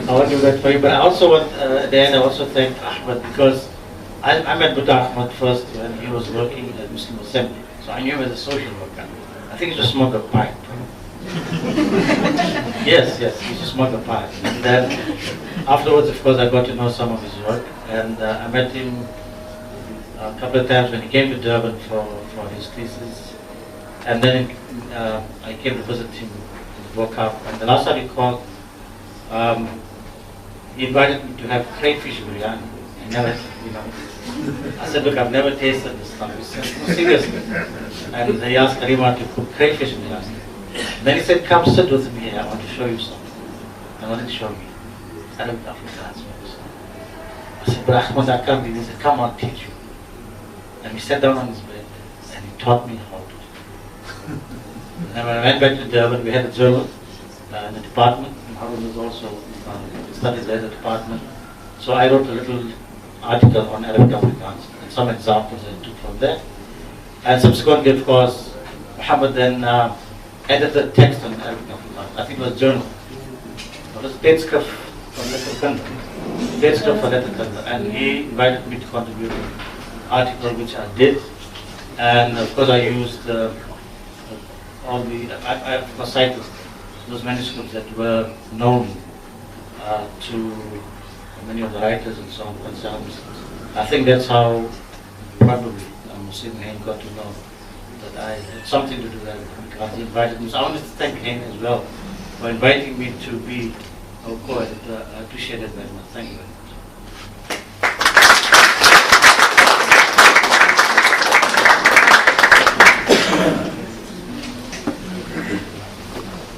I want to do that for you, but I also want, at the end, I also thank Ahmed, because I met with Ahmed first when he was working at Muslim Assembly, so I knew him as a social worker. I think he used to smoke a pipe. Yes, he used to smoke a pipe. And then afterwards, of course, I got to know some of his work, and I met him a couple of times when he came to Durban for his thesis, and then I came to visit him in the book up. And the last time he called, he invited me to have crayfish biryani. I never, I said, look, I've never tasted this stuff. He said, no, seriously. And he asked Karima to cook crayfish biryani. Then he said, come sit with me here, I want to show you something. I wanted to show me. Arabic-Afrikaans. I said, but Ahmad, I can't do this. He said, come, I'll teach you. And he sat down on his bed and he taught me how to do it. And when I went back to Durban, we had a journal in the department, and Harun was also studied there in the department. So I wrote a little article on Arabic-Afrikaans and some examples I took from there. And subsequently, of course, Muhammad then edited text on Arabic-Afrikaans. I think it was a journal. It was Tijdschrift van Letterkunde. Tijdschrift van Letterkunde. And he invited me to contribute an article, which I did. And of course, I used all the, I cited those manuscripts that were known to many of the writers and so on concerned. I think that's how probably Muslim Hein got to know that I had something to do with Arabic. He invited me. So I wanted to thank Hein as well for inviting me to be a co-editor. I appreciate it very much. Thank you very much.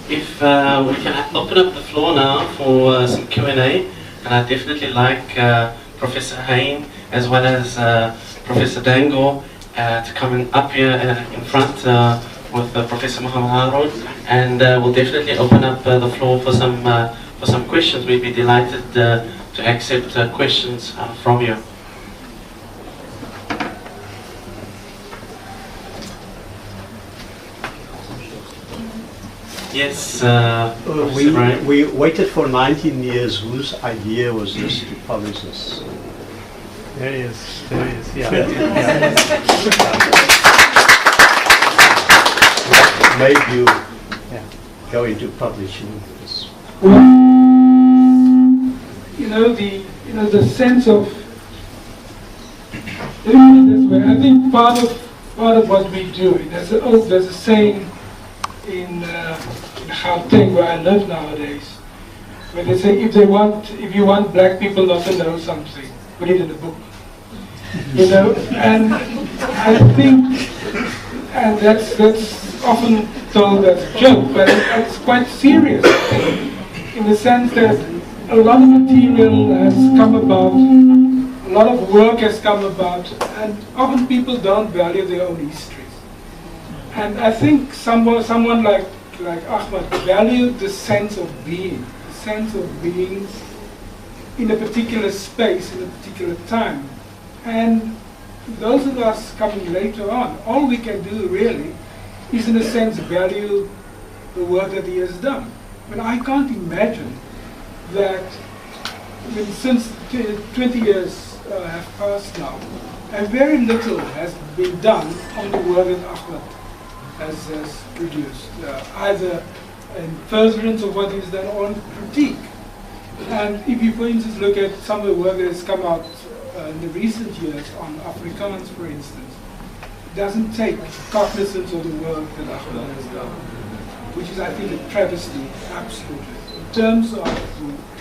If we can open up the floor now for some Q&A, and I'd definitely like Professor Hein as well as Professor Dangor to come up here in front with Professor Muhammad Harun, and we'll definitely open up the floor for some questions. We'd be delighted to accept questions from you. Yes, we waited for 19 years. Whose idea was this to publish this? There he is. There he is. Yeah. What made you go into publishing this? Well, the sense of, let me put it this way, I think part of what we do, there's a saying in Gauteng, where I live nowadays, where they say if you want black people not to know something, put it in a book. And I think, and that's often told as a joke, but it's quite serious in the sense that a lot of material has come about, a lot of work has come about, and often people don't value their own histories. And I think someone like Ahmad valued the sense of being in a particular space, in a particular time. And those of us coming later on, all we can do really is in a sense value the work that he has done. I mean, I can't imagine that, since 20 years have passed now, and very little has been done on the work that Ahmad has produced, either in furtherance of what he's done or in critique. And if you, for instance, look at some of the work that has come out in the recent years on Afrikaans, for instance, it doesn't take cognizance of the work that Ahmad has done, which is, I think, a travesty, absolutely, in terms of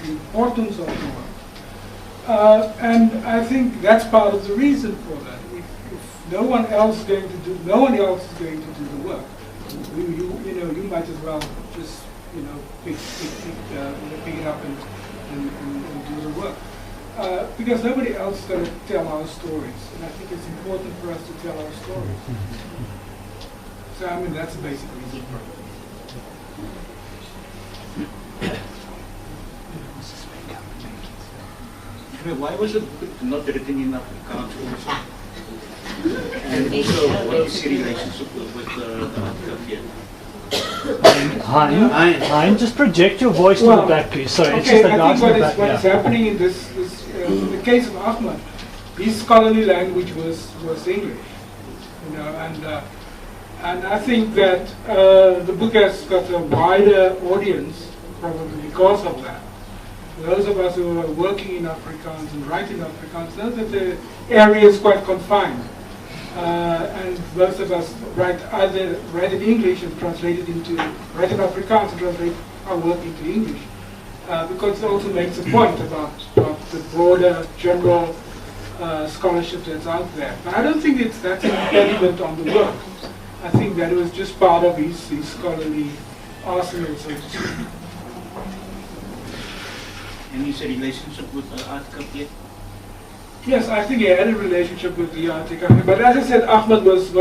the importance of the work. And I think that's part of the reason for that. If no one else is going to do the work, you might as well just pick it up and do the work. Because nobody else is going to tell our stories, and I think it's important for us to tell our stories. So I mean, that's the basic reason for it. Why was it not written in Afrikaans also? And also, what is your relationship with the Hein, just project your voice to the back, please. Sorry, okay, it's just the I guys think in the back. what is happening in in the case of Ahmad, his scholarly language was English, and I think that the book has got a wider audience probably because of that. Those of us who are working in Afrikaans and write in Afrikaans know that the area is quite confined. And most of us write in English and write in Afrikaans and translate our work into English. Because it also makes a point about the broader general scholarship that's out there. But I don't think that's an impediment on the work. I think that it was just part of his scholarly arsenal, so to speak. And is a relationship with the Article? Yes, I think he had a relationship with the Article. But as I said, Ahmad was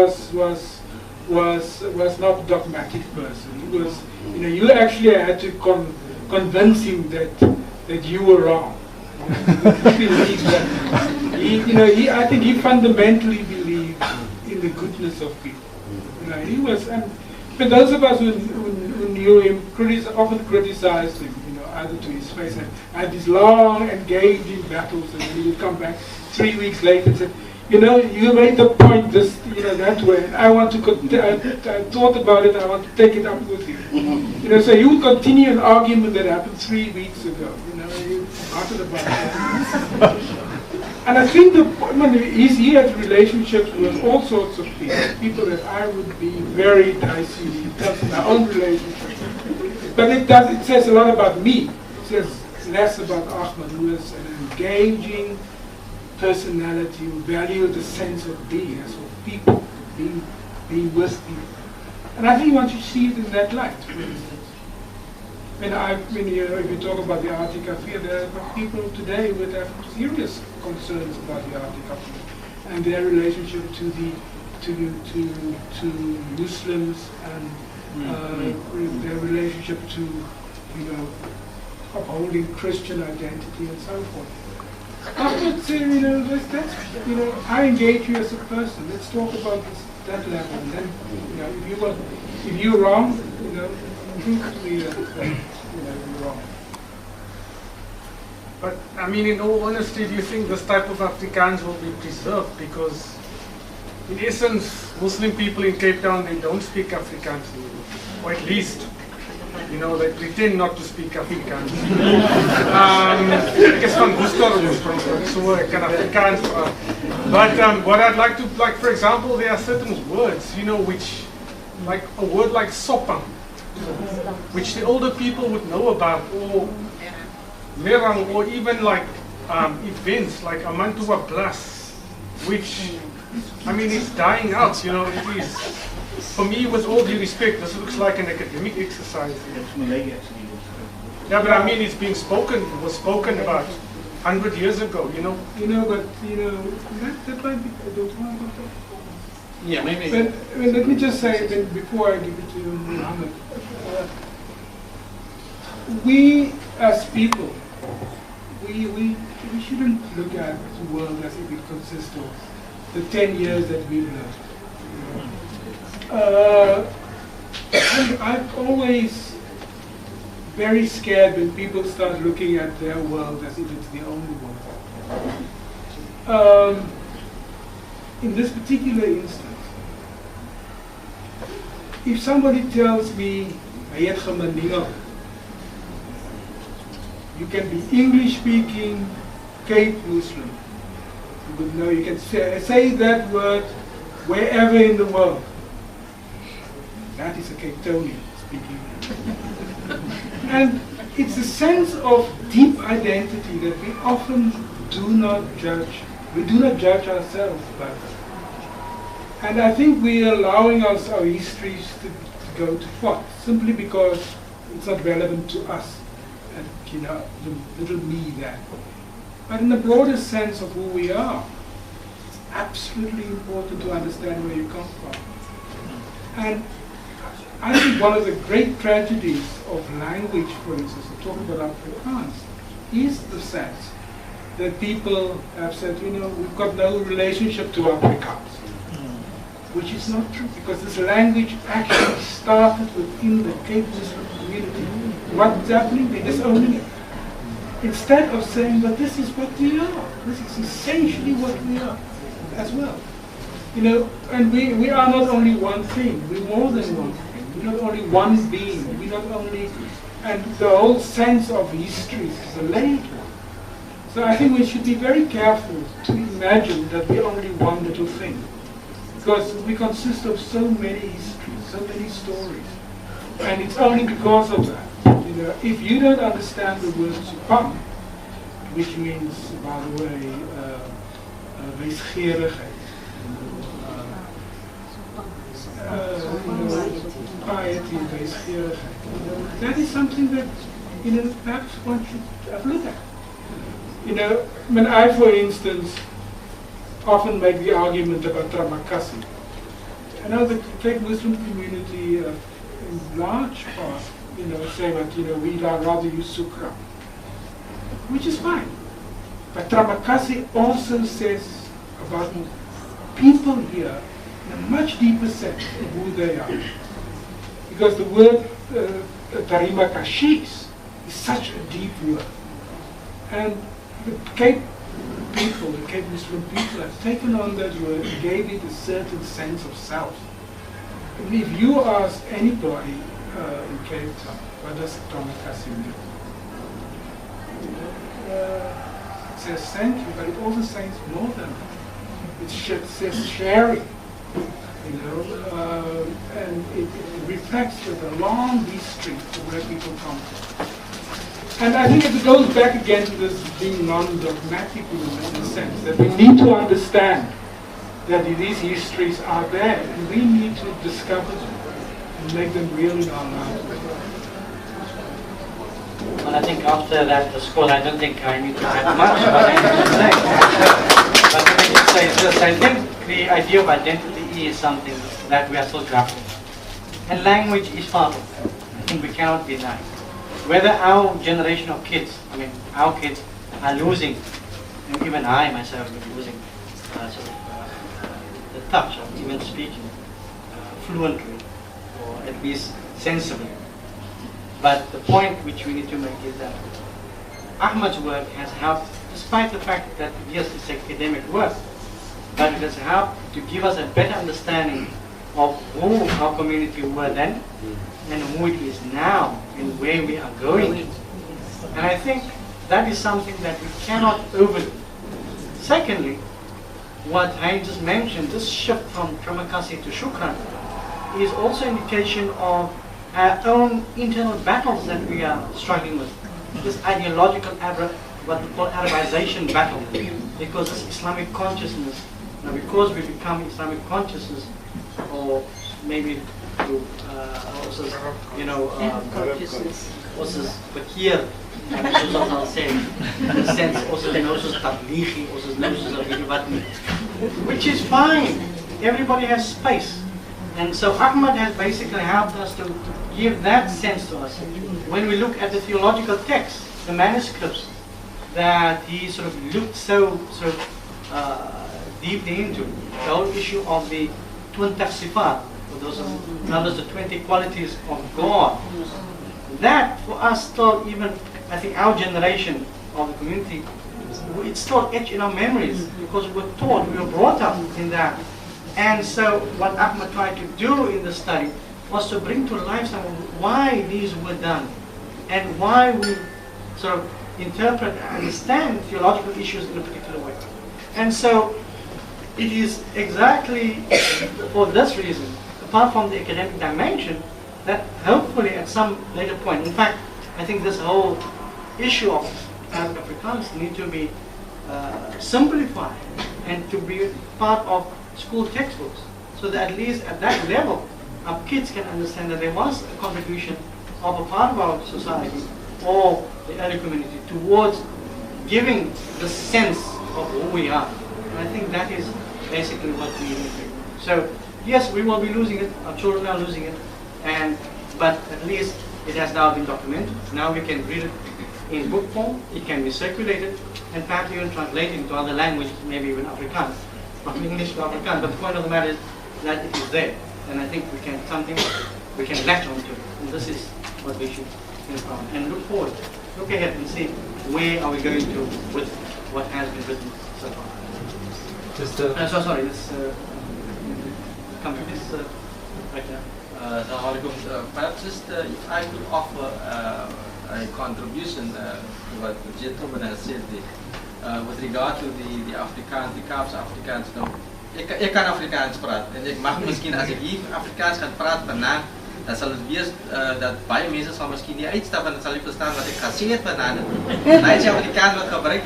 not a dogmatic person. He was, you actually had to convince him that you were wrong. I think he fundamentally believed in the goodness of people. He was, but those of us who knew him often criticized him, either to his face, and had these long, engaging battles, and he would come back 3 weeks later and say, you made the point that way, and I want to, I thought about it, I want to take it up with you. So he would continue an argument that happened 3 weeks ago, he argued about it. And I think he had relationships with all sorts of people that I would be very dicey in terms of my own relationship. But it says a lot about me. It says less about Ahmad, who is an engaging personality, who valued the sense of being, as of people, being with people. And I think once you see it in that light, for instance. If you talk about the Article, there are people today who have serious concerns about the Article and their relationship to Muslims and their relationship to upholding Christian identity and so forth. I would say, you know, you know, I engage you as a person. Let's talk about this, that level, and then, you know, if you're wrong, you know, prove to me that you know, you're wrong. But I mean, in all honesty, do you think this type of Afrikaans will be preserved? Because in essence, Muslim people in Cape Town, they don't speak Afrikaans, or at least, you know, they pretend not to speak Afrikaans. Ek is van Worcester oorspronklik, so ek kan Afrikaans. But what I'd like to, like for example, there are certain words, you know, which, like a word like sopa, which the older people would know about, or merang, or even like events like Amantua Plus, which, I mean, it's dying out, you know, it is. For me, with all due respect, this looks like an academic exercise. Yeah, but I mean, it's being spoken, it was spoken about 100 years ago, you know. You know, but, you know, that might be, I don't know about that. Yeah, maybe. But let me just say, before I give it to Muhammad, we as people, we shouldn't look at the world as if it consists of the 10 years that we've lived. I'm always very scared when people start looking at their world as if it's the only world. In this particular instance, if somebody tells me, you can be English speaking, Cape Muslim. You would know, you can say that word wherever in the world. That is a Cape Townian speaking. And it's a sense of deep identity that we often do not judge. We do not judge ourselves by that. And I think we are allowing our histories to go to pot simply because it's not relevant to us and, you know, the little me there. But in the broader sense of who we are, it's absolutely important to understand where you come from. And I think one of the great tragedies of language, for instance, talking about Afrikaans, is the sense that people have said, you know, we've got no relationship to Afrikaans. Which is not true, because this language actually started within the Cape Muslim community. What's happening? They disown it. Instead of saying, but this is what we are. This is essentially what we are as well. You know, and we are not only one thing, we're more than one thing. We're not only one being, we're not only, and the whole sense of history is a laid one. So I think we should be very careful to imagine that we're only one little thing. Because we consist of so many histories, so many stories. And it's only because of that. You know, if you don't understand the word supam, which means, by the way, wysgerigheid, piety and wysgerigheid, that is something that, you know, perhaps one should have a look at. You know, when I, for instance, often make the argument about Tramakasi. I know the Cape Muslim community, in large part, you know, say that, you know, we'd rather use Sukra, which is fine. But Tramakasi also says about people here in a much deeper sense of who they are. Because the word Tarima Kashis is such a deep word. And the Cape people, the Cape Muslim people, have taken on that word and gave it a certain sense of self. And if you ask anybody in Cape Town, what does Tramakasi mean? It says thank you, but it also says more than that. It says sharing, you know, and it reflects the long history of where people come from. And I think it goes back again to this being non-dogmatic in the sense that we need to understand that these histories are there and we need to discover them and make them real in our lives. Well, I think after that discourse, I don't think I need to add much, but I need to say. But let me just say this, I think the idea of identity is something that we are still grappling with. And language is part of that. I think we cannot deny. whether our generation of kids, I mean, our kids are losing, and even I myself am losing the touch of even speaking fluently, or at least sensibly. But the point which we need to make is that Ahmad's work has helped, despite the fact that yes, it's academic work, but it has helped to give us a better understanding of who our community were then and who it is now and where we are going. And I think that is something that we cannot overlook. Secondly, what Hein just mentioned, this shift from Tramakasi to Shukran, is also an indication of our own internal battles that we are struggling with. This ideological, what we call Arabization battle, because this Islamic consciousness, now because we become Islamic consciousness, or maybe through also, you know, also fakir, zoals al zei, in the sense also the notions of tablighi, also the notions of ibadah, which is fine. Everybody has space. And so Ahmad has basically helped us to give that sense to us. When we look at the theological texts, the manuscripts that he sort of looked so deeply into, the whole issue of the 20 sifat, those are numbers, the 20 qualities of God. That for us still, even I think our generation of the community, it's still etched in our memories because we were taught, we were brought up in that. And so what Ahmad tried to do in the study was to bring to life some of why these were done and why we sort of interpret and understand theological issues in a particular way. And so it is exactly for this reason, apart from the academic dimension, that hopefully at some later point, in fact, I think this whole issue of Arabic-Afrikaans need to be simplified and to be part of school textbooks, so that at least at that level, our kids can understand that there was a contribution of a part of our society or the early community towards giving the sense of who we are. And I think that is basically what we need to do. So yes, we will be losing it, our children are losing it, but at least it has now been documented. Now we can read it in book form, it can be circulated, and perhaps even translated into other languages, maybe even Afrikaans, from English to Afrikaans. But the point of the matter is that it is there, and I think we can something we can latch onto, and this is what we should think about and look forward, look ahead and see where are we going to with what has been written so far. So sorry, this company is right now. Perhaps just if I could offer a contribution to what the gentleman has said with regard to the Afrikaans, die Kaapse Afrikaans. Nou, ek kan Afrikaans praat en ek mag miskien as ek hier Afrikaans gaan praat vanaand, dan sal het wees dat baie mense sal miskien nie uitstap en dan sal jy verstaan wat ek gesê het vanaand. Daai Afrikaans wat gebruik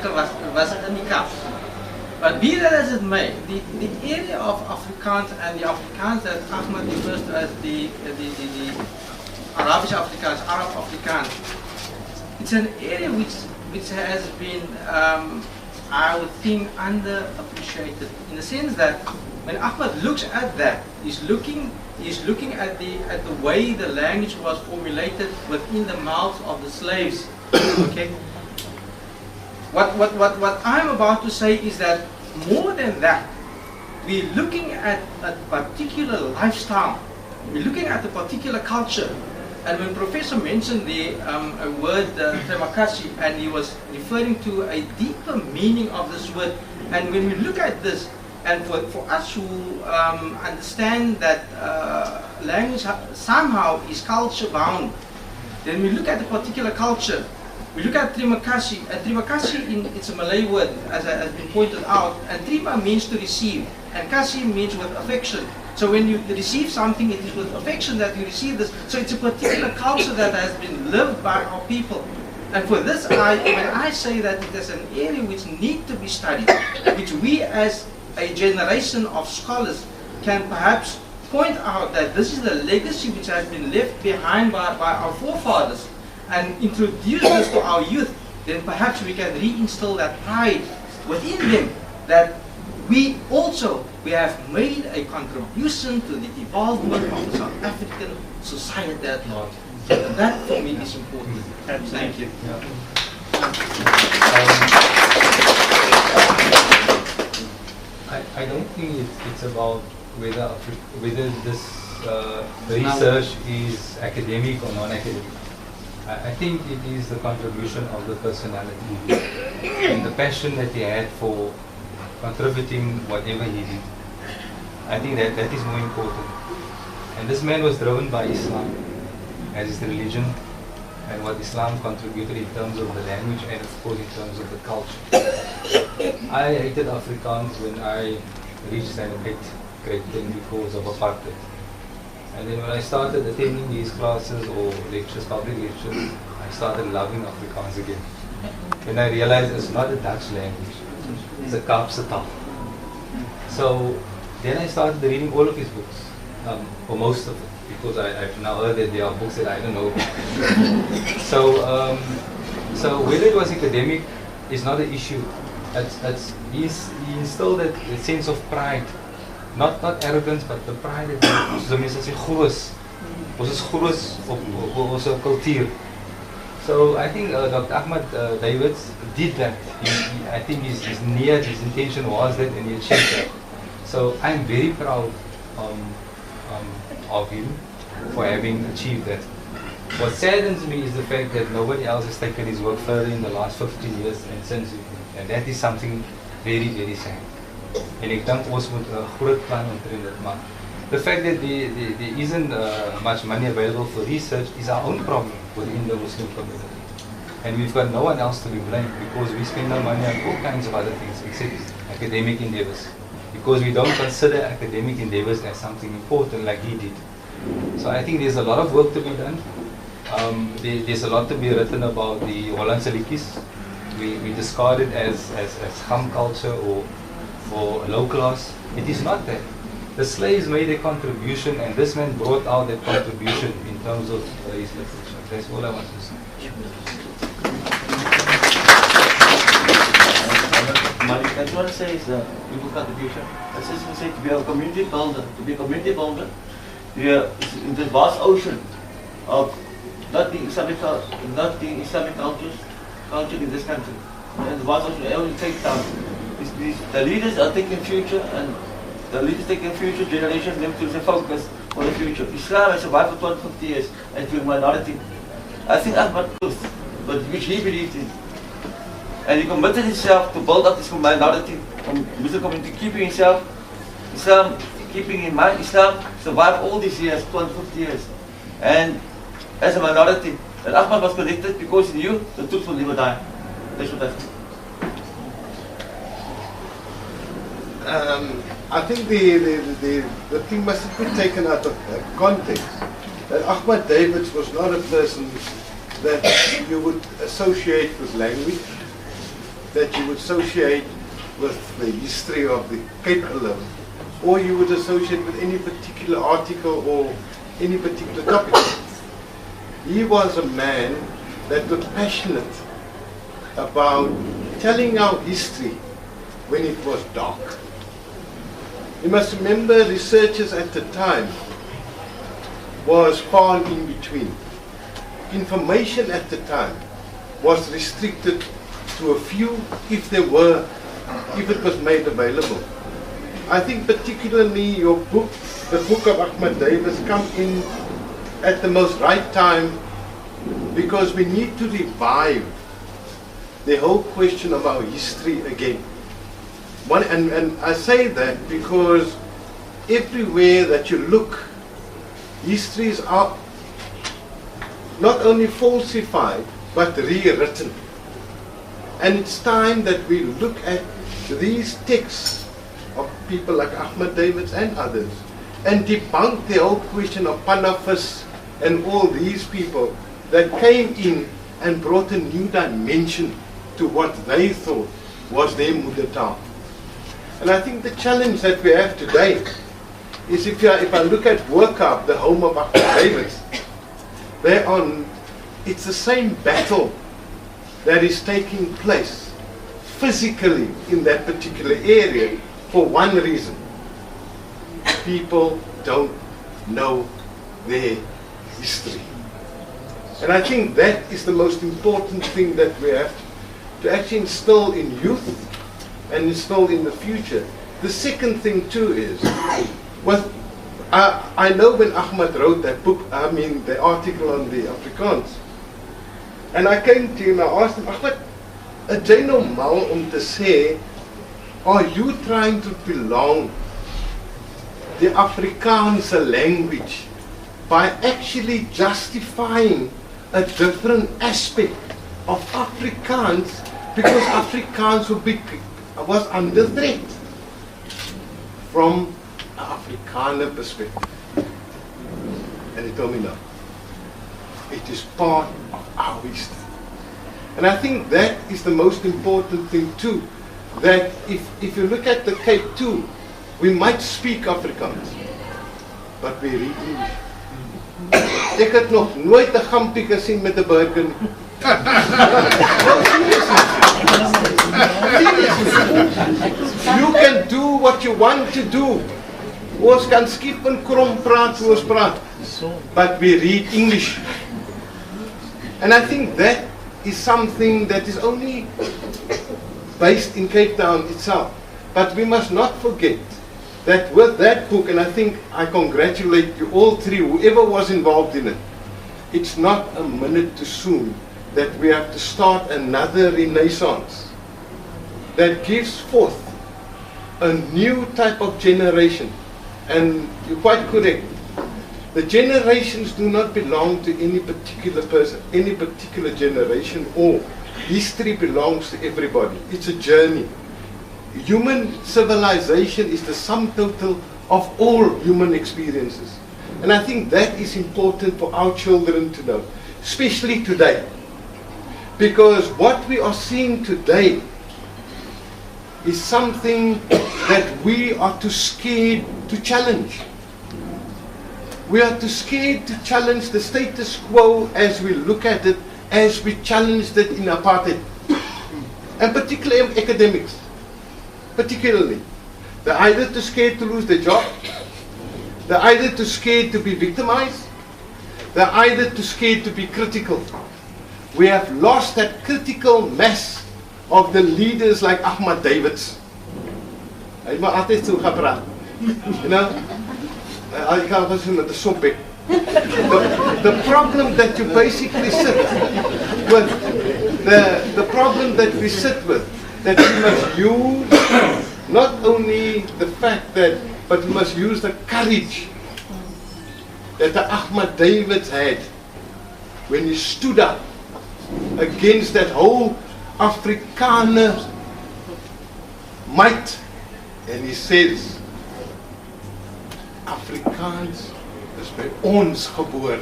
was in die Kaap. But be that as it may, the area of Afrikaans and the Afrikaans that Ahmad refers to as the Arabic-Afrikaans, Arab-Afrikaans, it's an area which has been, I would think, underappreciated in the sense that when Ahmad looks at that, he's looking at the way the language was formulated within the mouths of the slaves. Okay. What I'm about to say is that more than that, we're looking at a particular lifestyle, we're looking at a particular culture. And when Professor mentioned the word Temakasi, and he was referring to a deeper meaning of this word, and when we look at this, and for us who understand that language somehow is culture bound, then we look at a particular culture. We look at terima kasih, and terima kasih it's a Malay word, as has been pointed out, and terima means to receive, and kasih means with affection. So when you receive something, it is with affection that you receive this. So it's a particular culture that has been lived by our people. And for this, when I say that it is an area which needs to be studied, which we as a generation of scholars can perhaps point out that this is the legacy which has been left behind by our forefathers, and introduce this to our youth, then perhaps we can reinstill that pride within them that we have made a contribution to the evolvement of the South African society at large. So that for me is important. Thank you. I don't think it's about whether this research is academic or non-academic. I think it is the contribution of the personality and the passion that he had for contributing whatever he did. I think that is more important. And this man was driven by Islam as his religion and what Islam contributed in terms of the language and of course in terms of the culture. I hated Afrikaans when I reached standard 8, grade 10 because of apartheid. And then when I started attending these classes or lectures, public lectures, I started loving Afrikaans again. When I realized it's not a Dutch language, it's a Kaapse taal. So then I started reading all of his books, or most of it, because I've now heard that there are books that I don't know about. So whether it was academic is not an issue. He instilled that sense of pride. Not arrogance, but the pride that soos mense sê groot. Ons is groot op ons kultuur. So I think Dr. Achmat Davids did that. I think his intention was that, and he achieved that. So I'm very proud of him for having achieved that. What saddens me is the fact that nobody else has taken his work further in the last 15 years and since, and that is something very, very sad. En ek dink ons moet 'n groot plan omtrent dit maak. The fact that there isn't much money available for research is our own problem within the Muslim community. And we've got no one else to be blamed because we spend our money on all kinds of other things except academic endeavors. Because we don't consider academic endeavors as something important like he did. So I think there's a lot of work to be done. There's a lot to be written about the Hollandse liedjies. We discard it as ham culture or low class. It is not that. The slaves made a contribution and this man brought out that contribution in terms of his literature. That's all I want to say. Malik, I want to say is the people contribution. As I say, to be a community builder, in the vast ocean of not the Islamic culture in this country. And the vast ocean, only take down. The leaders are taking future and the leaders taking future generation them to focus on the future. Islam has survived for 250 years and to a minority. I think Ahmad knows, but which he believed in. And he committed himself to build up this minority from Muslim community, keeping himself, Islam, keeping in mind Islam survived all these years, 250 years. And as a minority, and Ahmad was connected because he knew the truth will never die. That's what I think. I think the thing must be taken out of context. That Achmat Davids was not a person that you would associate with language, that you would associate with the history of the Cape alone, or you would associate with any particular article or any particular topic. He was a man that was passionate about telling our history when it was dark. You must remember, researchers at the time was far in between. Information at the time was restricted to a few if it was made available. I think particularly your book, the book of Achmat Davids, come in at the most right time because we need to revive the whole question of our history again. And I say that because everywhere that you look, histories are not only falsified, but rewritten. And it's time that we look at these texts of people like Achmat Davids and others, and debunk the whole question of Panafis and all these people that came in and brought a new dimension to what they thought was their mother tongue. And I think the challenge that we have today is if I look at Workup, the home of Achmat Davids, it's the same battle that is taking place physically in that particular area for one reason. People don't know their history. And I think that is the most important thing that we have to actually instill in youth and instill in the future. The second thing too is, I know when Ahmad wrote that book, I mean the article on the Afrikaans, and I came to him and I asked him, Ahmad, is jy normaal om te sê, are you trying to belong the Afrikaanse language by actually justifying a different aspect of Afrikaans because Afrikaans was under threat from an Afrikaner perspective? And he told me no. It is part of our history. And I think that is the most important thing too, that if you look at the Cape too, we might speak Afrikaans, but we read English. Ek het nog nooit 'n gampie gesien met 'n burger nie. No, seriously. You can do what you want to do. Ons kan skiep en krom praat hoe ons praat, but we read English. And I think that is something that is only based in Cape Town itself. But we must not forget that with that book, and I think I congratulate you all three, whoever was involved in it, it's not a minute too soon that we have to start another renaissance that gives forth a new type of generation. And you're quite correct. The generations do not belong to any particular person, any particular generation, or history belongs to everybody. It's a journey. Human civilization is the sum total of all human experiences. And I think that is important for our children to know, especially today. Because what we are seeing today is something that we are too scared to challenge. We are too scared to challenge the status quo as we look at it, as we challenged it in apartheid. And particularly academics. Particularly. They're either too scared to lose their job, they're either too scared to be victimized, they're either too scared to be critical. We have lost that critical mass of the leaders like Achmat Davids. Hy maar altyd so gepraat. You know? I can't listen to the soapbek. The problem that you basically sit with, the problem that we sit with, that we must use not only the fact that, but we must use the courage that the Achmat Davids had when he stood up against that whole Afrikaner might, and he says, Afrikaans is by ons gebore.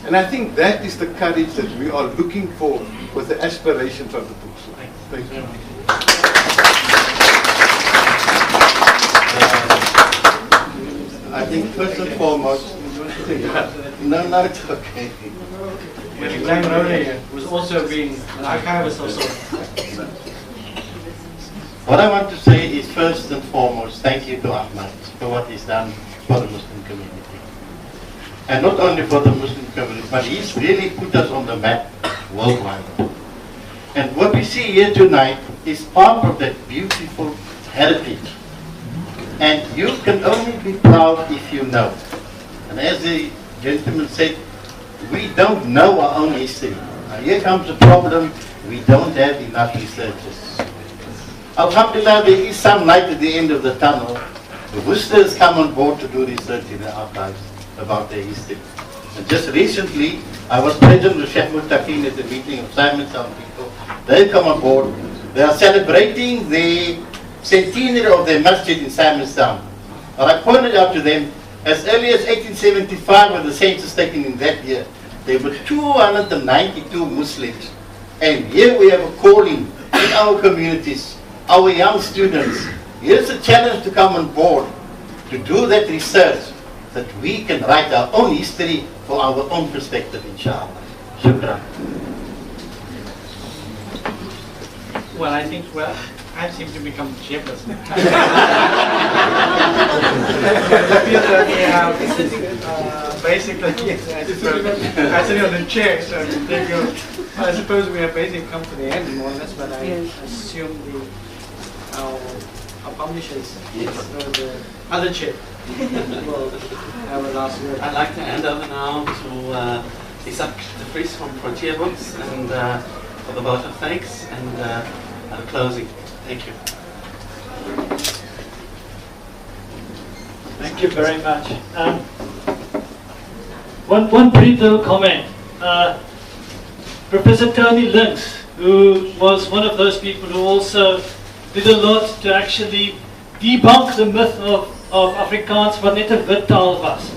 And I think that is the courage that we are looking for with the aspirations of the books. Thank you. I think first and foremost, no, it's okay. Was also being an archivist also. What I want to say is first and foremost, thank you to Ahmad for what he's done for the Muslim community. And not only for the Muslim community, but he's really put us on the map worldwide. And what we see here tonight is part of that beautiful heritage. And you can only be proud if you know. And as the gentleman said, we don't know our own history. Now here comes the problem, we don't have enough researchers. Alhamdulillah, there is some light at the end of the tunnel. The Worcesters come on board to do research in the archives about their history. And just recently, I was present with Sheikh Muttaqin at the meeting of Simon Town people. They come on board. They are celebrating the centenary of their masjid in Simonstown. But I pointed out to them, as early as 1875, when the census taken in that year, there were 292 Muslims. And here we have a calling in our communities, our young students. Here's a challenge to come on board, to do that research, that we can write our own history for our own perspective, inshallah. Shukran. Well, I think, well, I seem to become chairperson. Basically, I sitting on the chair, so there you go. I suppose we have basically come to the end more or less, but I assume our publishers, the other chair, will have a last word. I'd like to hand over now to Isaac de Vries from Protea Books and for the vote of thanks and a closing. Thank you. Thank you very much. One brief little comment. Professor Tony Links, who was one of those people who also did a lot to actually debunk the myth of Afrikaans wat net 'n wit taal was.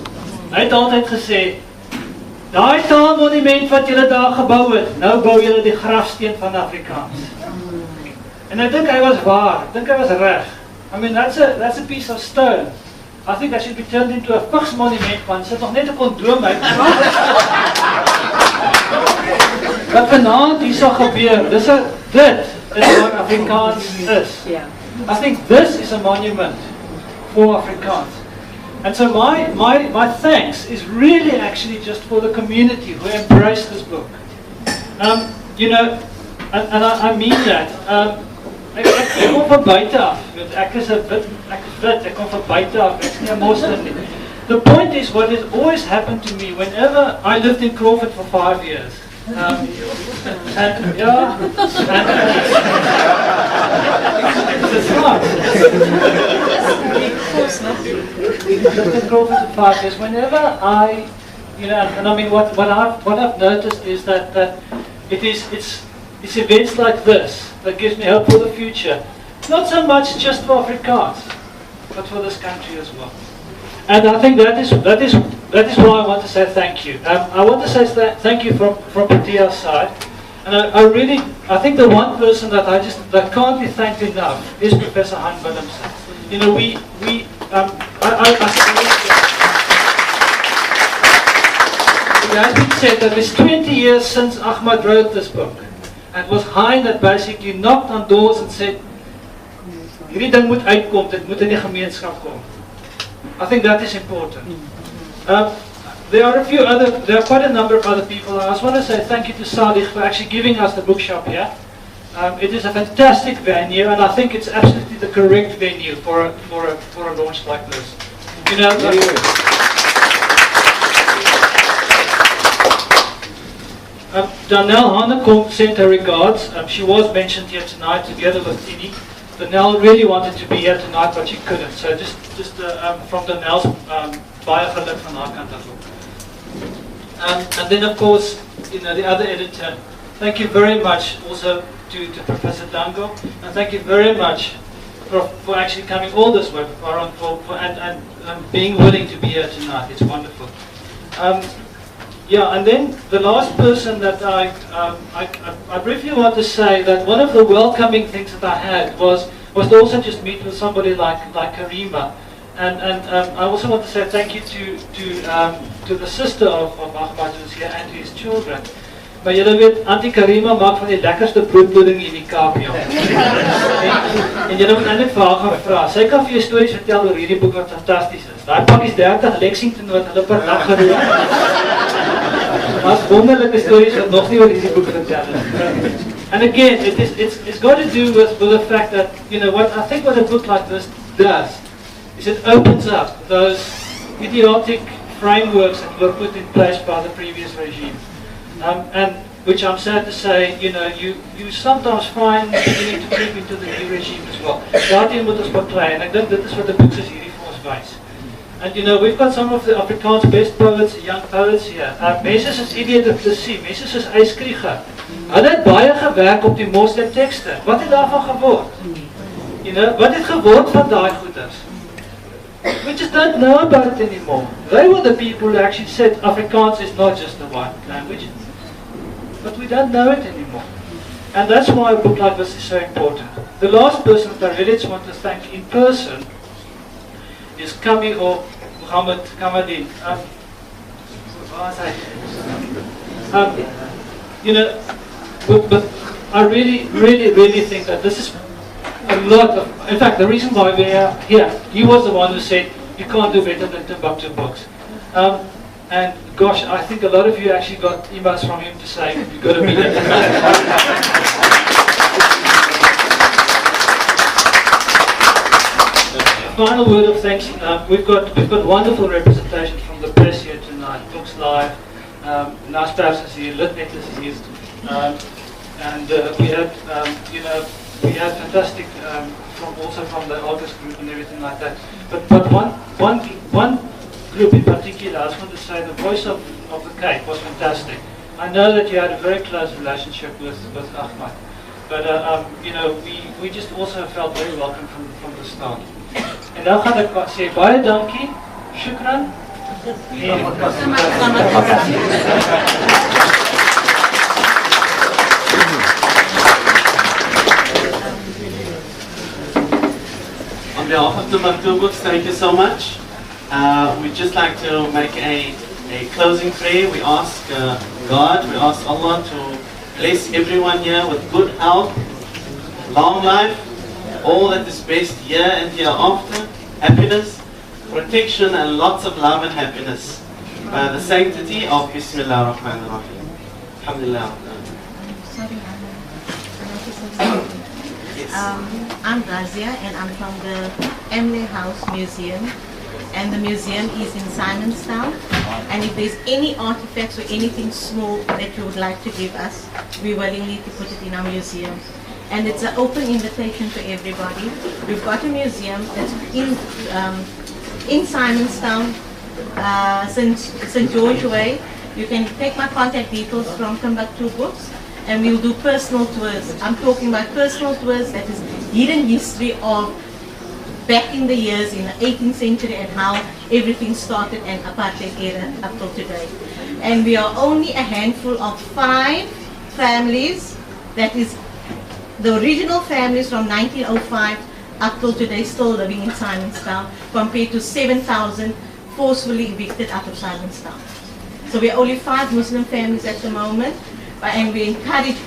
Hy het altyd gesê, daai taalmonument wat julle daar gebou het, nou bou julle die grafsteen van Afrikaans. And I think I was waar. I think I was reg. I mean, that's a piece of stone. I think that should be turned into a vigs monument, want sit nog net 'n kondoom uit. Wat vanaand hier sal gebeur, dit is wat Afrikaans is. I think this is a monument for Afrikaans. And so my thanks is really actually just for the community who embraced this book. You know, and I mean that. Ek kom van buite af. Ek is wit, ek kom van buite af. Ek's nie 'n moslim nie. The point is, what has always happened to me whenever I lived in Crawford for 5 years. And yeah, it's right. Lived in Crawford for 5 years. Whenever I, you know, and I mean, what I've noticed is that it's events like this that gives me hope for the future. Not so much just for Afrikaans, but for this country as well. And I think that is why I want to say thank you. I want to say thank you from Protea's side. And I think the one person that can't be thanked enough is Professor Hein Willemse. You know, it has been said that it's 20 years since Achmat wrote this book. And it was Hein that basically knocked on doors and said, hierdie ding moet uitkom, dit moet in die gemeenskap kom. I think that is important. There are quite a number of other people. I just want to say thank you to Salih for actually giving us the bookshop here. It is a fantastic venue, and I think it's absolutely the correct venue for a launch like this. You know, Danelle Hanekom sent her regards. She was mentioned here tonight together with Tini. Danelle really wanted to be here tonight, but she couldn't. So just from Danelle's baie geluk van haar kant af. And then of course, you know, the other editor. Thank you very much also to Professor Dangor, and thank you very much for actually coming all this way and being willing to be here tonight. It's wonderful. Yeah, and then the last person that I briefly want to say that one of the welcoming things that I had was to also just meet with somebody like Karima, and I also want to say thank you to the sister of Achmat who's here and to his children. Maar julle weet, Auntie Karima maak van die lekkerste broodpudding in die Kaap, ja. En julle moet eintlik vir haar gaan vra. Sy kan vir jou stories vertel oor hierdie boek wat fantasties is. Daai pakkies 30 Lexington wat hulle per dag geroer. Daar's wonderlike stories wat nog nie oor hierdie boek vertel is. And again, it's got to do with the fact that, you know, what a book like this does is it opens up those idiotic frameworks that were put in place by the previous regime. And which I'm sad to say, you know, you sometimes find beginning to creep into the new regime as well. Daarteen moet ons baklei, en ek dink dit is wat die boek soos hierdie vir ons wys. And you know, we've got some of the Afrikaans best poets, young poets here. Mense soos Idiot of the Sea, mense soos Yskrieger. Hulle het baie gewerk op die moslim tekste. Wat het daarvan geword? You know, wat het geword van daai goeders? We just don't know about it anymore. They were the people who actually said Afrikaans is not just a white language. But we don't know it anymore. And that's why a book like this is so important. The last person that I really just want to thank in person is Kami or Muhammad Kamadin. You know, but I really think that this is a lot of, in fact, the reason why we are here, he was the one who said, you can't do better than Timbuktu books. And gosh, I think a lot of you actually got emails from him to say, you've got to be there. Final word of thanks. We've got wonderful representation from the press here tonight. Books Live, Nice Perhaps is here, Litnet is here, and we had we had fantastic also from the August group and everything like that. But one group in particular, I just want to say the Voice of the Cape was fantastic. I know that you had a very close relationship with Achmat, but we just also felt very welcome from the start. En nou gaan ek sê baie dankie, shukran. On behalf of the Timbuktu Books, thank you so much. We'd just like to make a closing prayer. We ask God, we ask Allah to bless everyone here with good health, long life, all that is best here and hereafter, happiness, protection, and lots of love and happiness. By the sanctity of Bismillah ar-Rahman ar-Rahim. Alhamdulillah. I'm Razia and I'm from the Emily House Museum. And the museum is in Simonstown. And if there's any artifacts or anything small that you would like to give us, we willingly to put it in our museum. And it's an open invitation to everybody. We've got a museum that's in Simonstown, St. George Way. You can take my contact details from Timbuktu Books, and we'll do personal tours. I'm talking about personal tours that is hidden history of back in the years in the 18th century and how everything started and apartheid era up till today. And we are only a handful of 5 families, that is the original families from 1905 up till today still living in Simonstown, compared to 7,000 forcefully evicted out of Simonstown. So we are only 5 Muslim families at the moment, and we encourage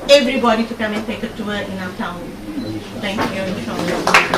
everybody to come and take a tour in our town. Thank you, inshallah.